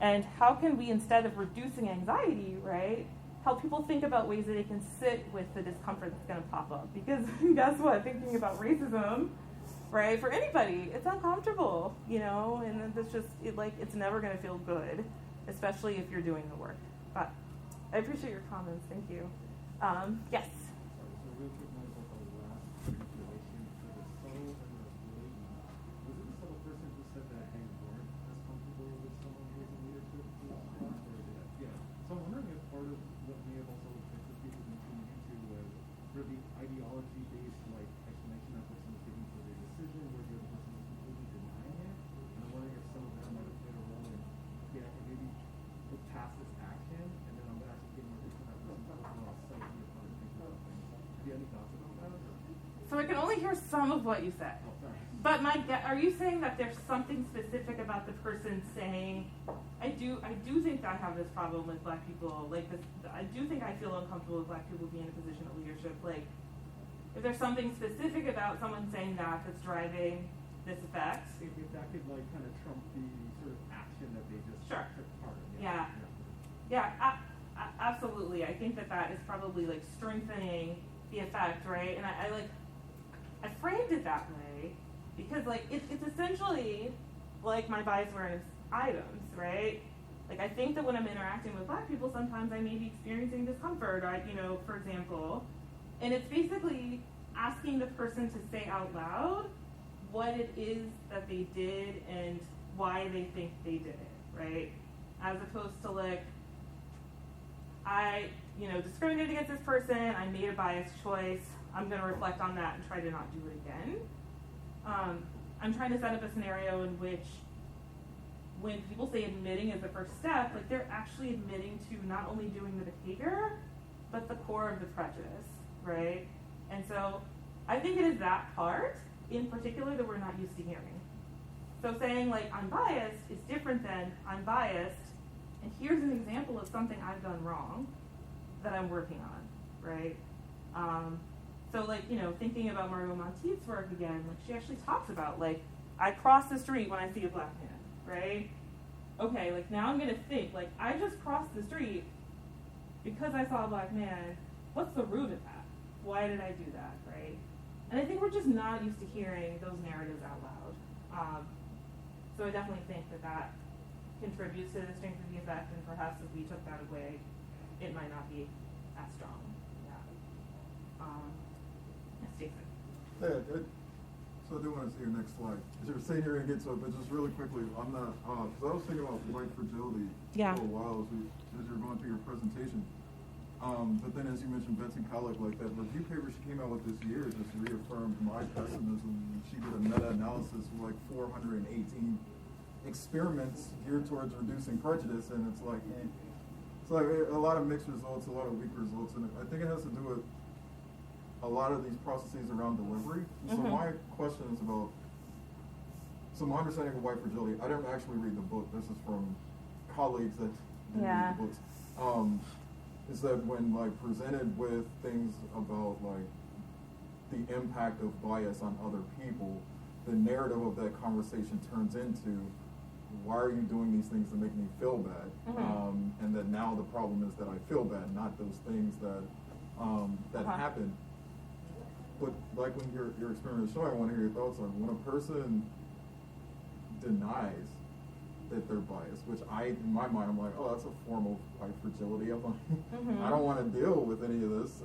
[SPEAKER 1] And how can we, instead of reducing anxiety, right, help people think about ways that they can sit with the discomfort that's going to pop up? Because guess what? Thinking about racism, right, for anybody, it's uncomfortable, and it's just, it's never going to feel good, especially if you're doing the work. But I appreciate your comments. Thank you. Yes?
[SPEAKER 3] So real quick note about the last manipulation for the subtle and the blatant. Was it the subtle person who said that they weren't methodology-based like explanation that person was giving for their decision, where the other person was completely denying it. And I'm wondering if some of that might have played a role in, okay, I can maybe look past this action, and then I'm gonna actually get more things from that person to overall psyche of how they're thinking about things. Do you have any thoughts about that? Or?
[SPEAKER 1] So I can only hear some of what you said.
[SPEAKER 3] Oh, sorry.
[SPEAKER 1] But are you saying that there's something specific about the person saying, I do think I have this problem with black people, like this, I do think I feel uncomfortable with black people being in a position of leadership, like, if there's something specific about someone saying that that's driving this effect?
[SPEAKER 3] If that could like kind of trump the sort of action that they just
[SPEAKER 1] Sure.
[SPEAKER 3] took part of.
[SPEAKER 1] Yeah, absolutely. I think that is probably like strengthening the effect, right? And I framed it that way because like it's essentially like my bias awareness items, right? Like I think that when I'm interacting with black people, sometimes I may be experiencing discomfort, or for example, and it's basically asking the person to say out loud what it is that they did and why they think they did it, right? As opposed to like, I discriminated against this person, I made a biased choice, I'm going to reflect on that and try to not do it again. I'm trying to set up a scenario in which when people say admitting is the first step, like they're actually admitting to not only doing the behavior, but the core of the prejudice, right? And so I think it is that part in particular that we're not used to hearing. So saying like I'm biased is different than I'm biased, and here's an example of something I've done wrong that I'm working on, right? So like, thinking about Margot Monteith's work again, like she actually talks about like, I cross the street when I see a black man, right? Okay, like now I'm gonna think, like I just crossed the street because I saw a black man, what's the root of that? Why did I do that, right? And I think we're just not used to hearing those narratives out loud. So I definitely think that contributes to the strength of the effect, and perhaps if we took that away, it might not be as strong. Yeah. Stacey.
[SPEAKER 7] Yeah, so I do want to see your next slide. As you were saying, you're going to get to it, but just really quickly on that, because I was thinking about white fragility for a while as you were going through your presentation. But then as you mentioned Betsy Collett, like that review paper she came out with this year just reaffirmed my pessimism. She did a meta-analysis of like 418 experiments geared towards reducing prejudice, and it's like a lot of mixed results, a lot of weak results, and I think it has to do with a lot of these processes around delivery. So my question is about, so my understanding of white fragility, I didn't actually read the book, this is from colleagues that did read the books, is that when like presented with things about like the impact of bias on other people, the narrative of that conversation turns into, why are you doing these things to make me feel bad? And that now the problem is that I feel bad, not those things that happen. But like when your experiment is showing, I want to hear your thoughts on when a person denies that they're biased, which in my mind, I'm like, oh, that's a form of white fragility. I'm like, I don't want to deal with any of this.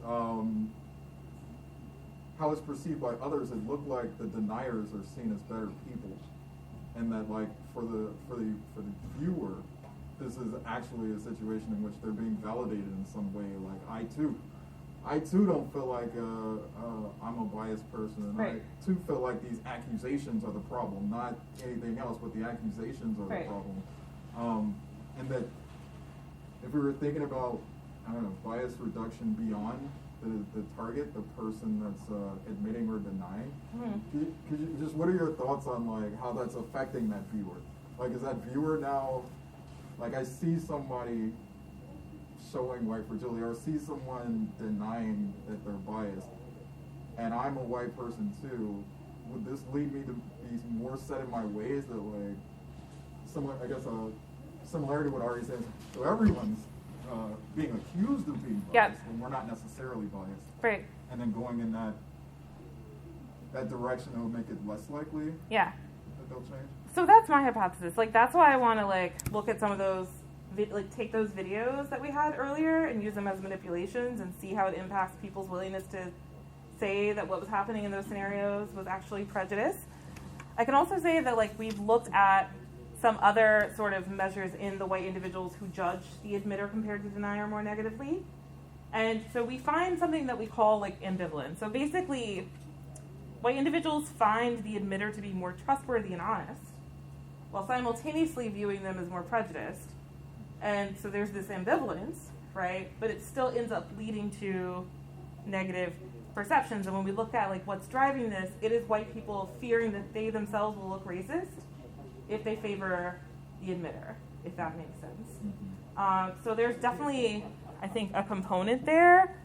[SPEAKER 7] How it's perceived by others, it looked like the deniers are seen as better people, and that like for the viewer, this is actually a situation in which they're being validated in some way. Like I too don't feel like I'm a biased person, and I too feel like these accusations are the problem, not anything else, but the accusations are the problem. And that if we were thinking about, I don't know, bias reduction beyond the target, the person that's admitting or denying, could you just, what are your thoughts on like how that's affecting that viewer? Like, is that viewer now, like I see somebody showing white fragility, or see someone denying that they're biased, and I'm a white person too, would this lead me to be more set in my ways that like, I guess a similarity to what Ari says, so everyone's being accused of being biased when we're not necessarily biased.
[SPEAKER 1] Right.
[SPEAKER 7] And then going in that direction, that would make it less likely
[SPEAKER 1] that
[SPEAKER 7] they'll change?
[SPEAKER 1] So that's my hypothesis. Like, that's why I want to like look at some of those, take those videos that we had earlier and use them as manipulations and see how it impacts people's willingness to say that what was happening in those scenarios was actually prejudice. I can also say that like we've looked at some other sort of measures in the white individuals who judge the admitter compared to denier more negatively. And so we find something that we call like ambivalence. So basically, white individuals find the admitter to be more trustworthy and honest, while simultaneously viewing them as more prejudiced. And so there's this ambivalence, right? But it still ends up leading to negative perceptions. And when we look at like what's driving this, it is white people fearing that they themselves will look racist if they favor the admitter, if that makes sense. So there's definitely, I think, a component there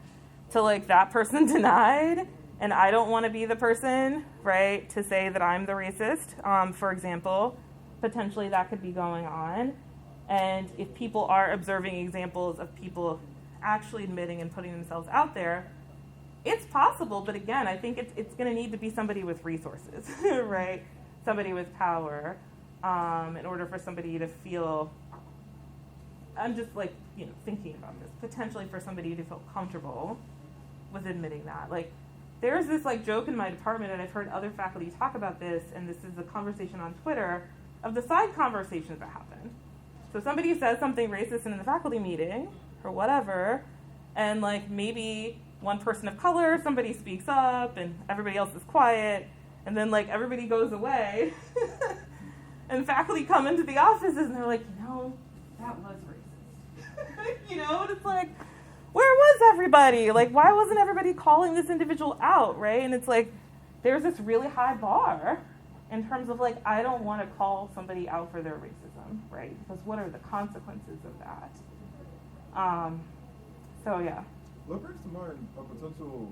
[SPEAKER 1] to like that person denied, and I don't want to be the person, right, to say that I'm the racist, for example. Potentially that could be going on. And if people are observing examples of people actually admitting and putting themselves out there, it's possible, but again, I think it's going to need to be somebody with resources, right? Somebody with power, in order for somebody to feel, I'm just like, thinking about this, potentially for somebody to feel comfortable with admitting that. Like, there's this like joke in my department, and I've heard other faculty talk about this, and this is a conversation on Twitter of the side conversations that happen. So somebody says something racist in the faculty meeting or whatever, and like maybe one person of color, somebody speaks up, and everybody else is quiet, and then like everybody goes away, and faculty come into the offices and they're like, that was racist. And it's like, where was everybody? Like, why wasn't everybody calling this individual out, right? And it's like, there's this really high bar in terms of like, I don't want to call somebody out for their racism, right? Because what are the consequences of that? So yeah.
[SPEAKER 7] What brings to mind a potential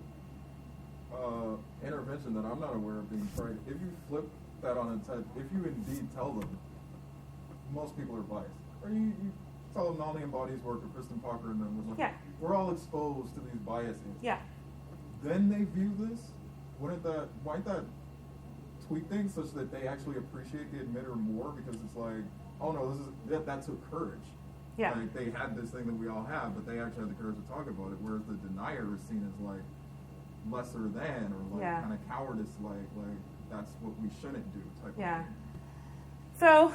[SPEAKER 7] intervention that I'm not aware of being tried? If you flip that on its head, if you indeed tell them, most people are biased, or you tell them Nolly and Body's work, or Kristen Parker and them,
[SPEAKER 1] Yeah.
[SPEAKER 7] we're all exposed to these biases.
[SPEAKER 1] Yeah.
[SPEAKER 7] Then they view this. Might that tweak things such that they actually appreciate the admitter more, because it's like, oh no, that took courage.
[SPEAKER 1] Yeah.
[SPEAKER 7] Like, they had this thing that we all have, but they actually had the courage to talk about it, whereas the denier is seen as like lesser than, or like kind of cowardice, like that's what we shouldn't do type of thing.
[SPEAKER 1] So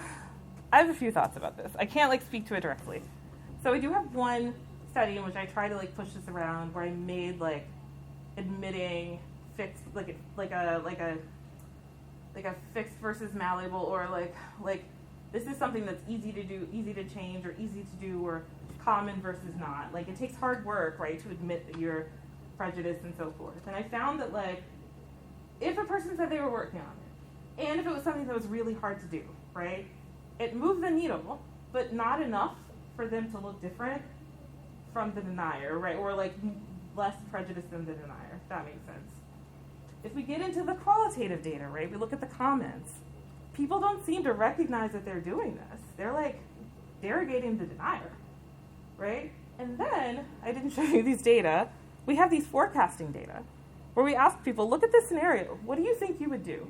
[SPEAKER 1] I have a few thoughts about this. I can't like speak to it directly. So I do have one study in which I try to like push this around, where I made like admitting fixed, like a fixed versus malleable, or like this is something that's easy to do, easy to change, or easy to do, or common versus not. Like, it takes hard work, right, to admit that you're prejudiced and so forth. And I found that, like, if a person said they were working on it, and if it was something that was really hard to do, right, it moved the needle, but not enough for them to look different from the denier, right, or, like, less prejudiced than the denier, if that makes sense. If we get into the qualitative data, right, we look at the comments, people don't seem to recognize that they're doing this. They're like derogating the denier, right? And then, I didn't show you these data, we have these forecasting data where we ask people, look at this scenario. What do you think you would do?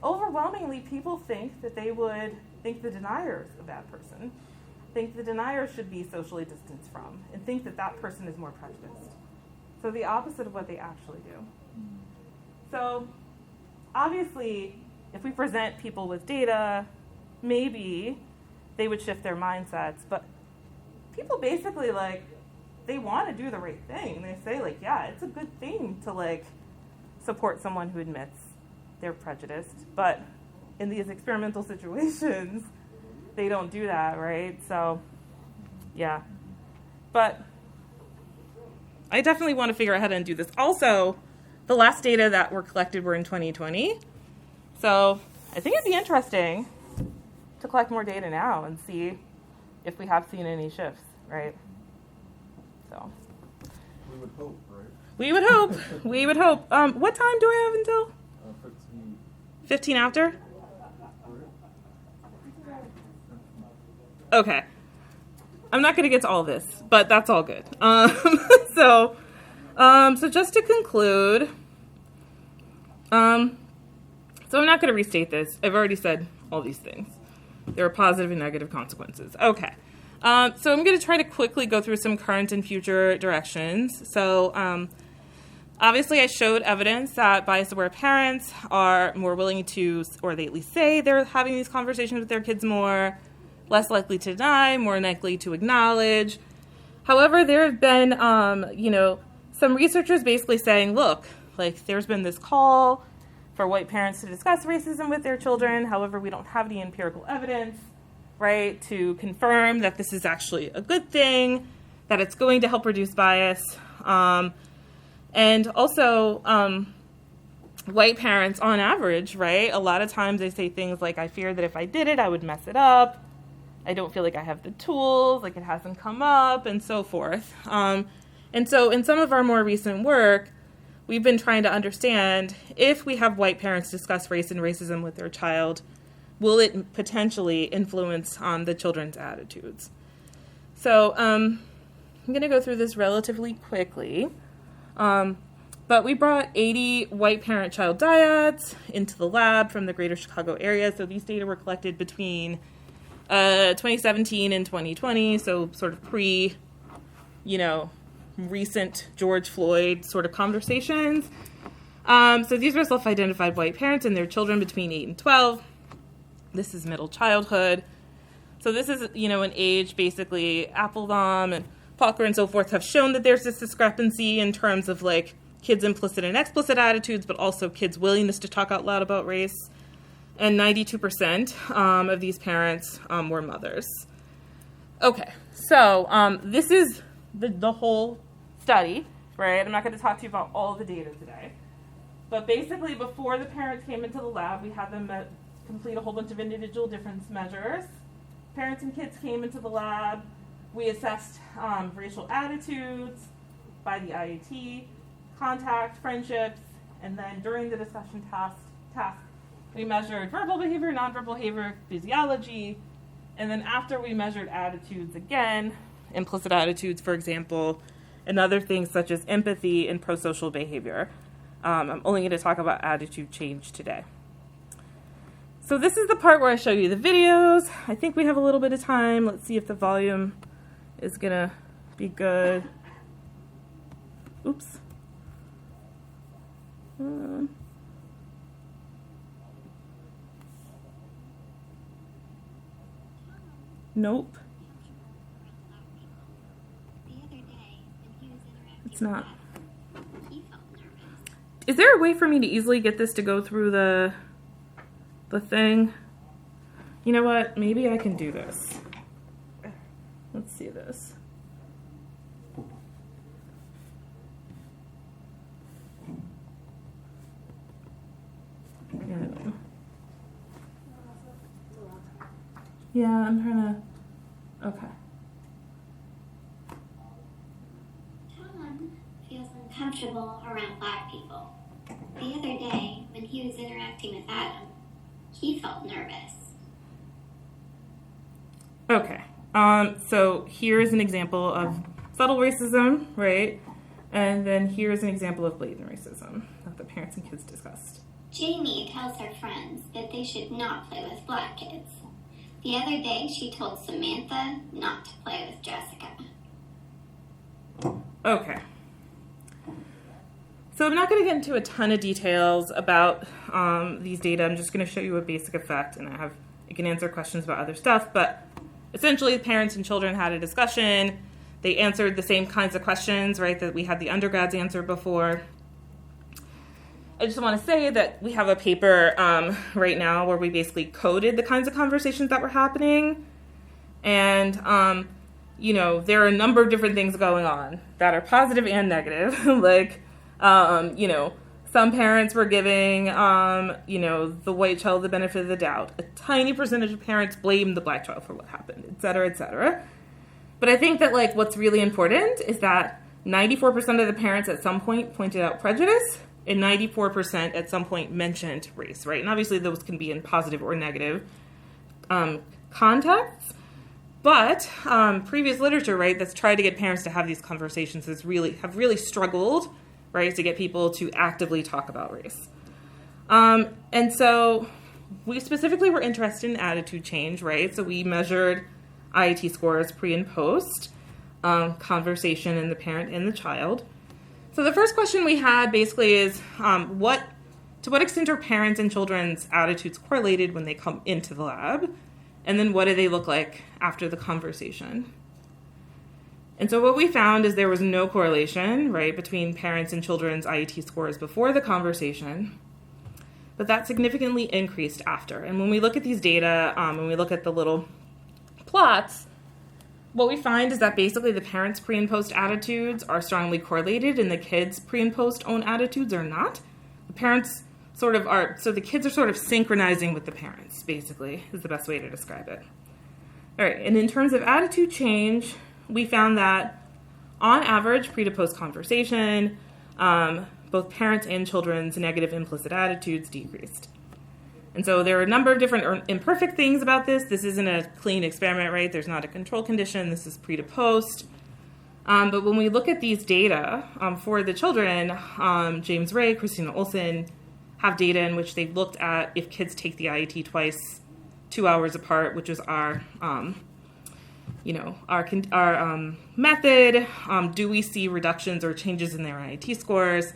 [SPEAKER 1] Overwhelmingly, people think that they would think the denier is a bad person, think the denier should be socially distanced from, and think that that person is more prejudiced. So the opposite of what they actually do. So obviously, if we present people with data, maybe they would shift their mindsets. But people basically, like, they want to do the right thing. They say, like, yeah, it's a good thing to, like, support someone who admits they're prejudiced. But in these experimental situations, they don't do that, right? So, yeah. But I definitely want to figure out how to undo this. Also, the last data that were collected were in 2020. So I think it'd be interesting to collect more data now and see if we have seen any shifts, right? So
[SPEAKER 7] We would hope, right?
[SPEAKER 1] we would hope. We would hope. What time do I have until? 15 after? Okay. I'm not going to get to all this, but that's all good. So just to conclude, so I'm not going to restate this. I've already said all these things. There are positive and negative consequences. Okay. So I'm going to try to quickly go through some current and future directions. So obviously I showed evidence that bias-aware parents are more willing to, or they at least say they're having these conversations with their kids more, less likely to deny, more likely to acknowledge, However, there have been, some researchers basically saying, look, like there's been this call for white parents to discuss racism with their children. However, we don't have any empirical evidence, right, to confirm that this is actually a good thing, that it's going to help reduce bias. And also, white parents, on average, right, a lot of times they say things like, I fear that if I did it, I would mess it up. I don't feel like I have the tools, like it hasn't come up, and so forth. And so in some of our more recent work, we've been trying to understand if we have white parents discuss race and racism with their child, will it potentially influence the children's attitudes? So I'm going to go through this relatively quickly. But we brought 80 white parent-child dyads into the lab from the greater Chicago area. So these data were collected between 2017 and 2020, so sort of recent George Floyd sort of conversations. So these were self-identified white parents and their children between 8 and 12. This is middle childhood. So this is, an age, basically, Applebaum and Falker and so forth have shown that there's this discrepancy in terms of, like, kids' implicit and explicit attitudes, but also kids' willingness to talk out loud about race. And 92% of these parents were mothers. Okay, so this is the whole study, right? I'm not going to talk to you about all the data today. But basically, before the parents came into the lab, we had them complete a whole bunch of individual difference measures. Parents and kids came into the lab. We assessed racial attitudes by the IAT, contact, friendships, and then during the discussion task, we measured verbal behavior, nonverbal behavior, physiology, and then after we measured attitudes again, implicit attitudes, for example, and other things such as empathy and prosocial behavior. I'm only going to talk about attitude change today. So this is the part where I show you the videos. I think we have a little bit of time. Let's see if the volume is going to be good. Oops. Nope. It's not. Is there a way for me to easily get this to go through the thing? You know what? Maybe I can do this. Let's see this. Yeah, I'm trying to. Okay.
[SPEAKER 8] Tom feels uncomfortable around Black people. The other day, when he was interacting with Adam, he felt nervous.
[SPEAKER 1] Okay. So here's an example of subtle racism, right? And then here's an example of blatant racism that the parents and kids discussed.
[SPEAKER 8] Jamie tells her friends that they should not play with Black kids. The other day, she told Samantha not to play with Jessica.
[SPEAKER 1] Okay. So I'm not going to get into a ton of details about these data. I'm just going to show you a basic effect, and I can answer questions about other stuff. But essentially, the parents and children had a discussion. They answered the same kinds of questions, right, that we had the undergrads answer before. I just want to say that we have a paper right now where we basically coded the kinds of conversations that were happening. And, there are a number of different things going on that are positive and negative. Like, some parents were giving, the white child the benefit of the doubt. A tiny percentage of parents blamed the Black child for what happened, et cetera, et cetera. But I think that, like, what's really important is that 94% of the parents at some point pointed out prejudice, and 94% at some point mentioned race, right? And obviously those can be in positive or negative contexts. But previous literature, right, that's tried to get parents to have these conversations have really struggled, right, to get people to actively talk about race. And so we specifically were interested in attitude change, right? So we measured IAT scores pre and post, conversation in the parent and the child. So the first question we had basically is, to what extent are parents and children's attitudes correlated when they come into the lab? And then what do they look like after the conversation? And so what we found is there was no correlation, right, between parents and children's IET scores before the conversation, but that significantly increased after. And when we look at these data, when we look at the little plots, what we find is that basically the parents' pre and post attitudes are strongly correlated and the kids' pre and post own attitudes are not. The parents sort of are, so the kids are sort of synchronizing with the parents, basically, is the best way to describe it. All right, and in terms of attitude change, we found that on average, pre to post conversation, both parents and children's negative implicit attitudes decreased. And so there are a number of different or imperfect things about this. This isn't a clean experiment, right? There's not a control condition. This is pre to post. But when we look at these data for the children, James Ray, Christina Olson have data in which they've looked at if kids take the IET twice, 2 hours apart, which is our method. Do we see reductions or changes in their IET scores?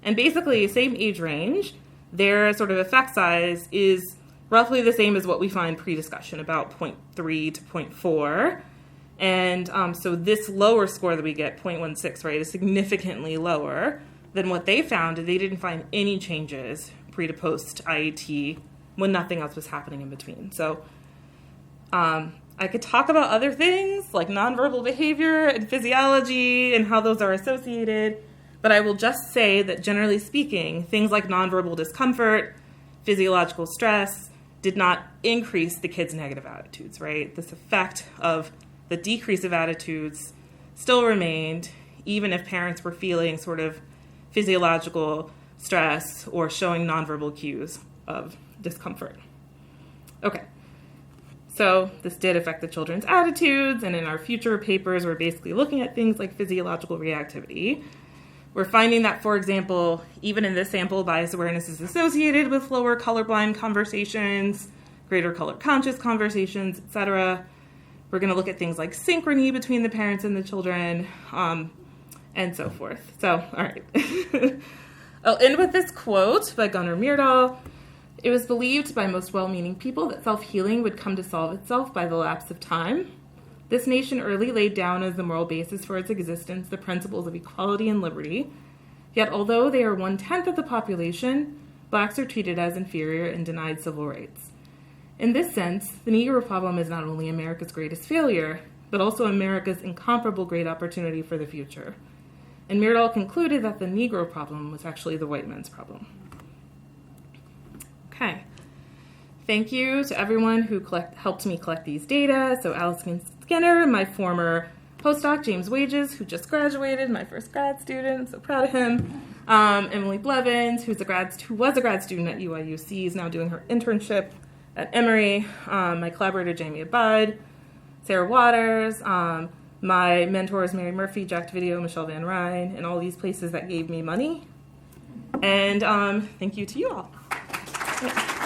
[SPEAKER 1] And basically, same age range, their sort of effect size is roughly the same as what we find pre-discussion, about 0.3 to 0.4. And so this lower score that we get, 0.16, right, is significantly lower than what they found. They didn't find any changes pre to post IET when nothing else was happening in between. So I could talk about other things like nonverbal behavior and physiology and how those are associated, but I will just say that generally speaking, things like nonverbal discomfort, physiological stress did not increase the kids' negative attitudes, right? This effect of the decrease of attitudes still remained, even if parents were feeling sort of physiological stress or showing nonverbal cues of discomfort. Okay. So this did affect the children's attitudes, and in our future papers, we're basically looking at things like physiological reactivity. We're finding that, for example, even in this sample, bias awareness is associated with lower colorblind conversations, greater color conscious conversations, etc. We're going to look at things like synchrony between the parents and the children, and so forth. So, all right. I'll end with this quote by Gunnar Miradol. It was believed by most well-meaning people that self-healing would come to solve itself by the lapse of time. This nation early laid down as the moral basis for its existence the principles of equality and liberty. Yet although they are 1/10 of the population, blacks are treated as inferior and denied civil rights. In this sense, the Negro problem is not only America's greatest failure, but also America's incomparable great opportunity for the future. And Miradol concluded that the Negro problem was actually the white man's problem. Okay. Thank you to everyone who helped me collect these data. So Allison Skinner, my former postdoc, James Wages, who just graduated, my first grad student, I'm so proud of him. Emily Blevins, who was a grad student at UIUC, is now doing her internship at Emory. My collaborator, Jamie Abud, Sarah Waters, my mentors, Mary Murphy, Jack Video, Michelle Van Ryn, and all these places that gave me money. And thank you to you all. Yeah.